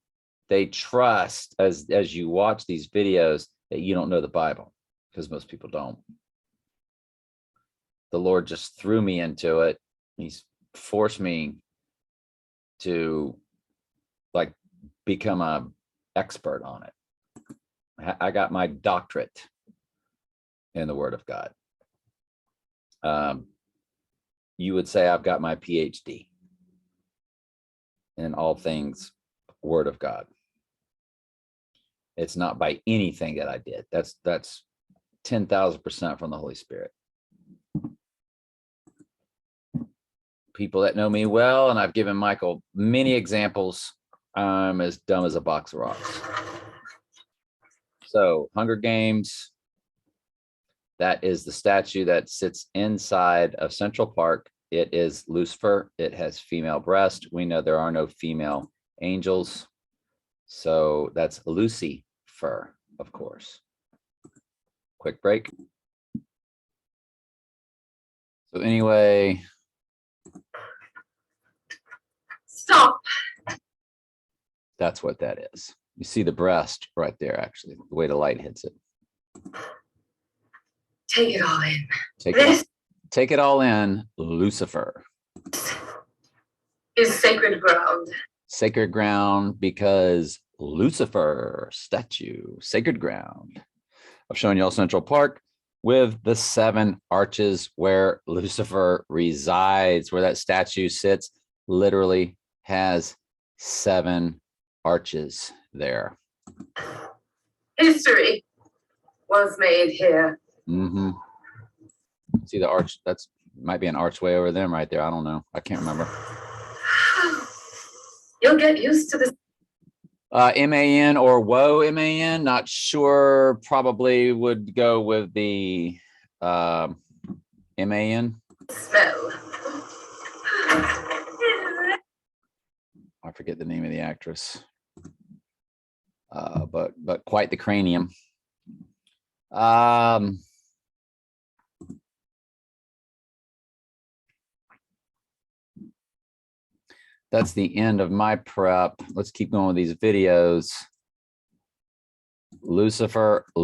trust as you watch these videos that you don't know the Bible, because most people don't. The Lord just threw me into it. He's forced me to like become expert on it. I got my doctorate in the Word of God. You would say I've got my PhD in all things Word of God. It's not by anything that I did. That's 10,000% from the Holy Spirit. People that know me well, and I've given Michael many examples, I'm as dumb as a box of rocks. So Hunger Games, that is the statue that sits inside of Central Park. It is Lucifer. It has female breast. We know there are no female angels. So that's Lucifer, of course. Quick break. So anyway. Stop. That's what that is. You see the breast right there, actually, the way the light hits it. Take it all in. Take it all in, Lucifer. Is sacred ground. Sacred ground because Lucifer statue, sacred ground. I've shown you all Central Park with the 7 arches where Lucifer resides, where that statue sits, literally has 7 arches there. History was made here. Mm-hmm. See the arch? That's might be an archway over them right there. I don't know. I can't remember. You'll get used to this. MAN or woe MAN, not sure, probably would go with the MAN. Smell. I forget the name of the actress, but quite the cranium. That's the end of my prep. Let's keep going with these videos. Lucifer. Of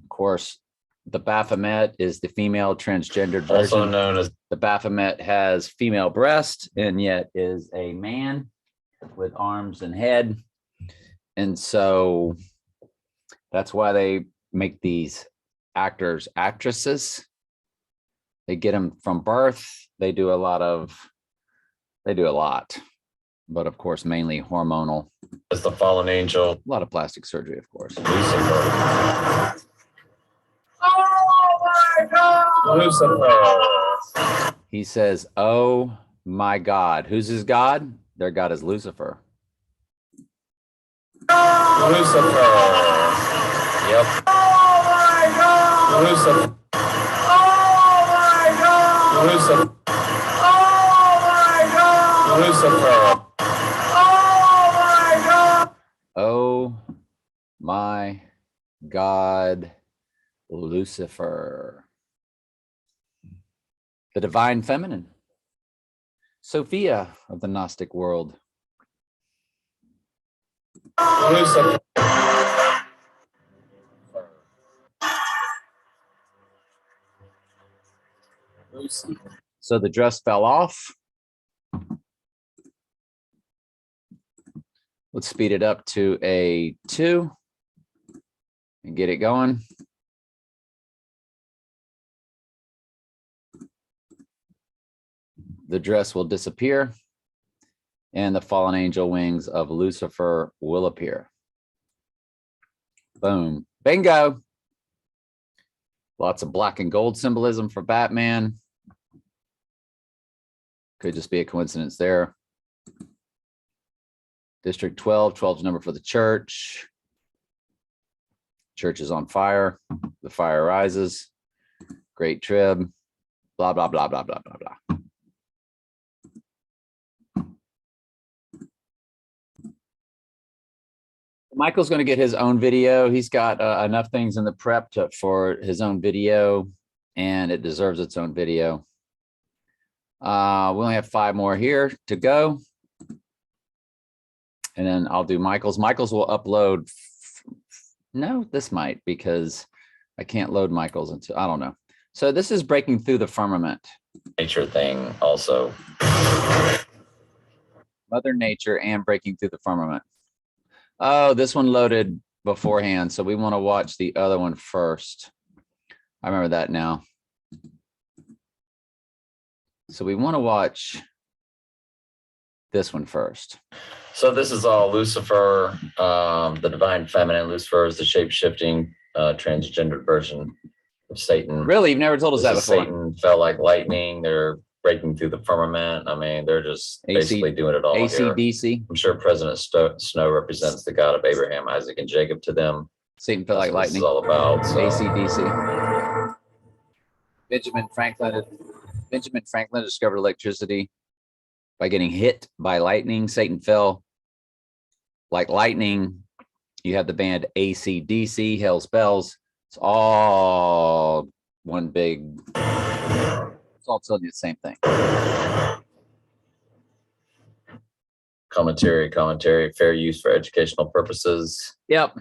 course, the Baphomet is the female transgendered version. Also known as The Baphomet has female breast and yet is a man with arms and head. And so that's why they make these actors, actresses. They get them from birth. They do a lot, but of course, mainly hormonal. as the fallen angel, A lot of plastic surgery, of course. Lucifer. Oh my God! Lucifer. He says, oh my God. Who's his God? Their God is Lucifer. Lucifer. Yep. Lucifer. Lucifer. Lucifer. Oh my God, Lucifer. The divine feminine. Sophia of the Gnostic world. Lucifer. So the dress fell off. Let's speed it up to a 2 and get it going. The dress will disappear and the fallen angel wings of Lucifer will appear. Boom. Bingo. Lots of black and gold symbolism for Batman. Could just be a coincidence there. District 12, 12 is number for the church. Church is on fire. The fire rises. Great trib. Blah, blah, blah, blah, blah, blah, blah. Michael's going to get his own video. He's got enough things in the prep for his own video, and it deserves its own video. We only have 5 more here to go. And then I'll do Michael's. Michael's will upload. No, this might, because I can't load Michael's until, I don't know. So this is breaking through the firmament. Nature thing also. Mother Nature and Breaking Through the Firmament. Oh, this one loaded beforehand, so we want to watch the other one first. I remember that now. So we want to watch this one first. So this is all Lucifer, the divine feminine. Lucifer is the shape-shifting, transgendered version of Satan. Really, you've never told us that This is before. Satan fell like lightning. They're breaking through the firmament. I mean, they're just basically doing it all here. AC/DC. I'm sure President Snow represents the God of Abraham, Isaac, and Jacob to them. Satan fell That's like what this is lightning. all about. So. AC/DC. Benjamin Franklin discovered electricity by getting hit by lightning. Satan fell like lightning. You have the band AC/DC, Hell's Bells. It's all one big, it's all telling you the same thing. Commentary, fair use for educational purposes, Yep.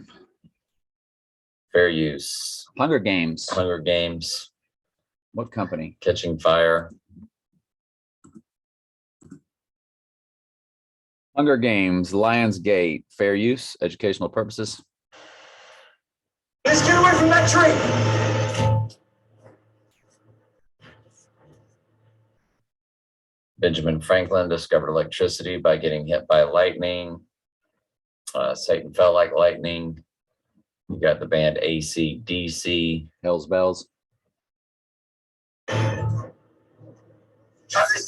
fair use, Hunger Games. Hunger Games, What company? Catching Fire. Hunger Games, Lionsgate, fair use, educational purposes. Let's get away from that tree. Benjamin Franklin discovered electricity by getting hit by lightning. Satan fell like lightning. You got the band AC/DC. Hell's Bells. Let's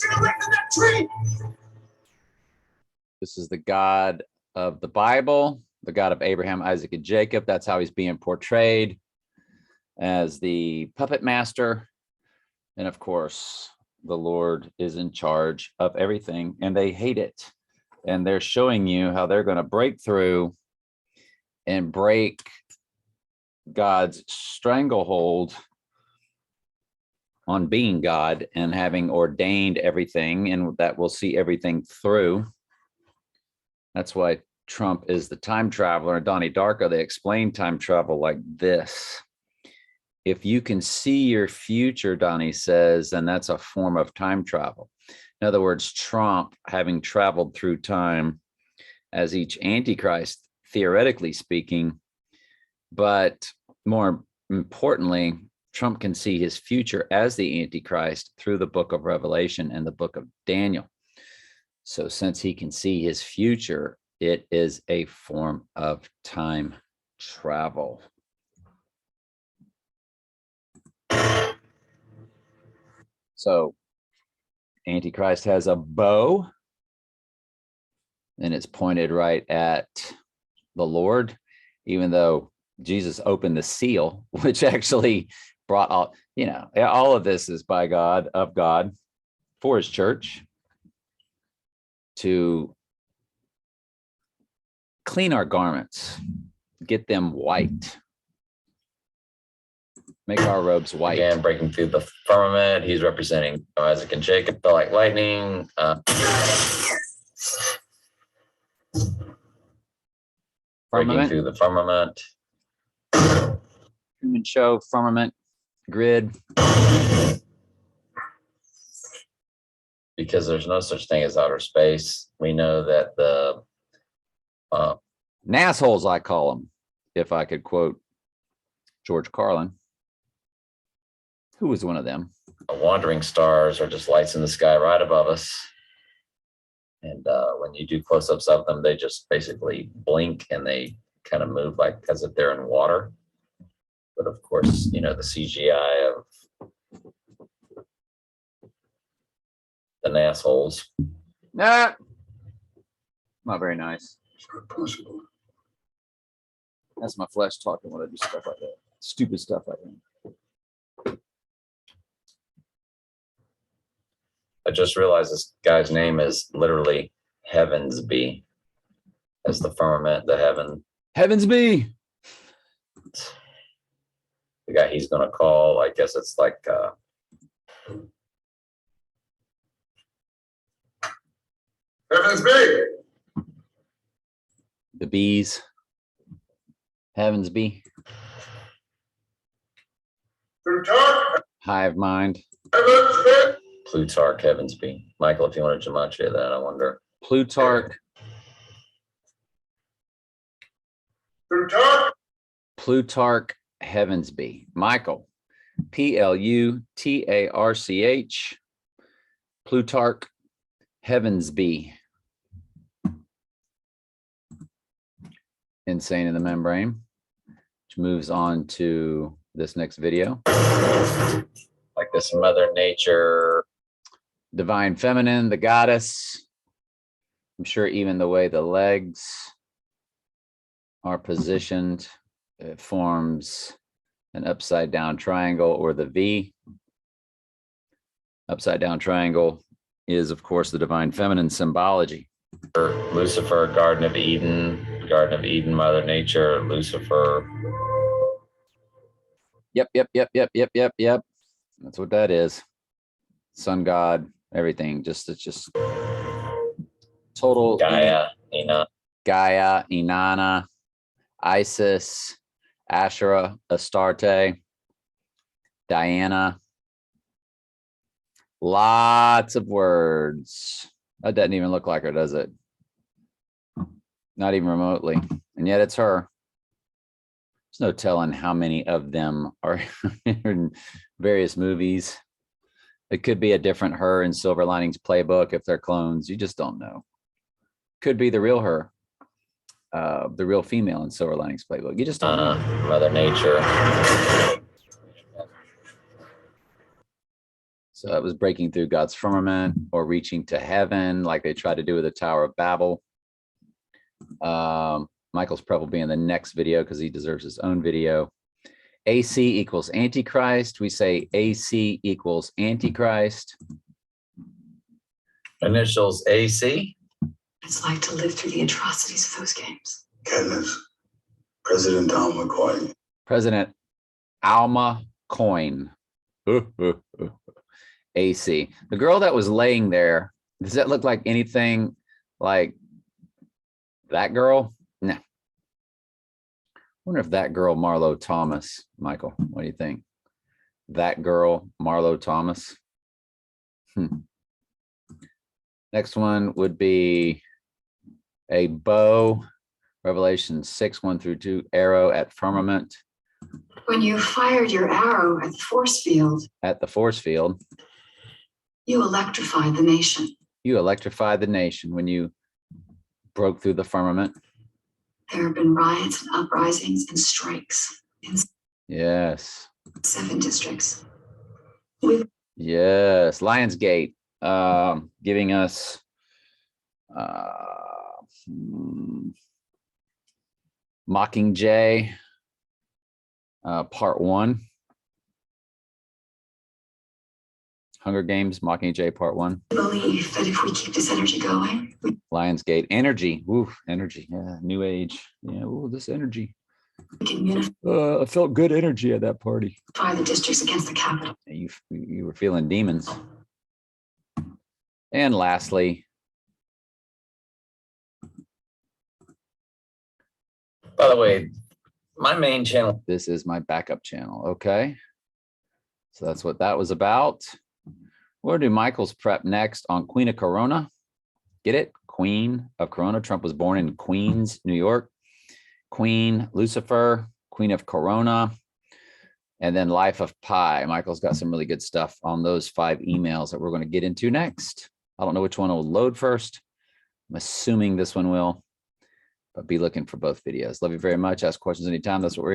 get away from that tree. This is the God of the Bible, the God of Abraham, Isaac, and Jacob. That's how he's being portrayed, as the puppet master. And of course, the Lord is in charge of everything, and they hate it. And they're showing you how they're going to break through and break God's stranglehold on being God and having ordained everything, and that will see everything through. That's why Trump is the time traveler. And Donnie Darko, they explain time travel like this. If you can see your future, Donnie says, then that's a form of time travel. In other words, Trump, having traveled through time as each Antichrist, theoretically speaking, but more importantly, Trump can see his future as the Antichrist through the book of Revelation and the book of Daniel. So since he can see his future, it is a form of time travel. So Antichrist has a bow, and it's pointed right at the Lord, even though Jesus opened the seal, which actually brought all, all of this is by God, of God, for his church, to clean our garments, get them white, make our robes white. Again, breaking through the firmament. He's representing Isaac and Jacob, fell like lightning. Breaking Firmament, through the firmament. Truman Show, firmament, grid. Because there's no such thing as outer space. We know that the Nassholes, I call them, if I could quote George Carlin, who was one of them. wandering stars are just lights in the sky right above us. And when you do close-ups of them, they just basically blink and they kind of move like as if they're in water. But of course, the CGI of the Nassholes. Nah, not very nice. It's not possible. That's my flesh talking when I do stuff like that. Stupid stuff like that. I just realized this guy's name is literally Heavensby. As the firmament, the heaven. Heavens be. The guy he's gonna call, I guess it's like Heavens be. The bees. Heavens be. Plutarch. Hive mind. Heavens be. Plutarch Heavensby. Michael, if you want to gematria that, I wonder. Plutarch, Plutarch Heavensby. Michael, Plutarch, Plutarch Heavensby. Insane in the Membrane, which moves on to this next video. Like this Mother Nature. Divine Feminine, the goddess. I'm sure even the way the legs are positioned, it forms an upside down triangle or the V. Upside down triangle is, of course, the divine feminine symbology. Lucifer, Garden of Eden, Mother Nature, Lucifer. Yep. That's what that is. Sun god, everything. It's just total Gaia, Gaia, Inanna, Isis, Asherah, Astarte, Diana. Lots of words. That doesn't even look like her, does it? Not even remotely. And yet it's her. There's no telling how many of them are in various movies. It could be a different her in Silver Linings Playbook if they're clones. You just don't know. Could be the real her, the real female in Silver Linings Playbook. You just don't know. Mother Nature. So that was breaking through God's firmament or reaching to heaven like they tried to do with the Tower of Babel. Michael's probably be in the next video because he deserves his own video. AC equals Antichrist. We say AC equals Antichrist. Initials AC. It's like to live through the atrocities of those games. Katniss, President Alma Coin. President Alma Coin. AC. The girl that was laying there, does that look like anything like that girl? No. Wonder if that girl Marlo Thomas, Michael, what do you think? That girl Marlo Thomas. Next one would be a bow, Revelation 6:1-2, arrow at firmament. When you fired your arrow at the force field, At the force field, you electrified the nation. you electrified the nation when you broke through the firmament. There have been riots and uprisings and strikes in Yes. 7 districts. Yes. Lionsgate, giving us Mockingjay, part 1. Hunger Games, Mockingjay, part 1. I believe that if we keep this energy going, we Lionsgate, energy. Ooh, energy. Yeah, new age. Yeah, ooh, this energy. can unify I felt good energy at that party. the districts against the capital. You were feeling demons. And lastly, By the way, my main channel. this is my backup channel. Okay. So that's what that was about. We're going to do Michael's prep next on Queen of Corona. Get it? Queen of Corona. Trump was born in Queens, New York. Queen, Lucifer, Queen of Corona, and then Life of Pi. Michael's got some really good stuff on those 5 emails that we're going to get into next. I don't know which one will load first. I'm assuming this one will, but be looking for both videos. Love you very much. Ask questions anytime. That's what we're here.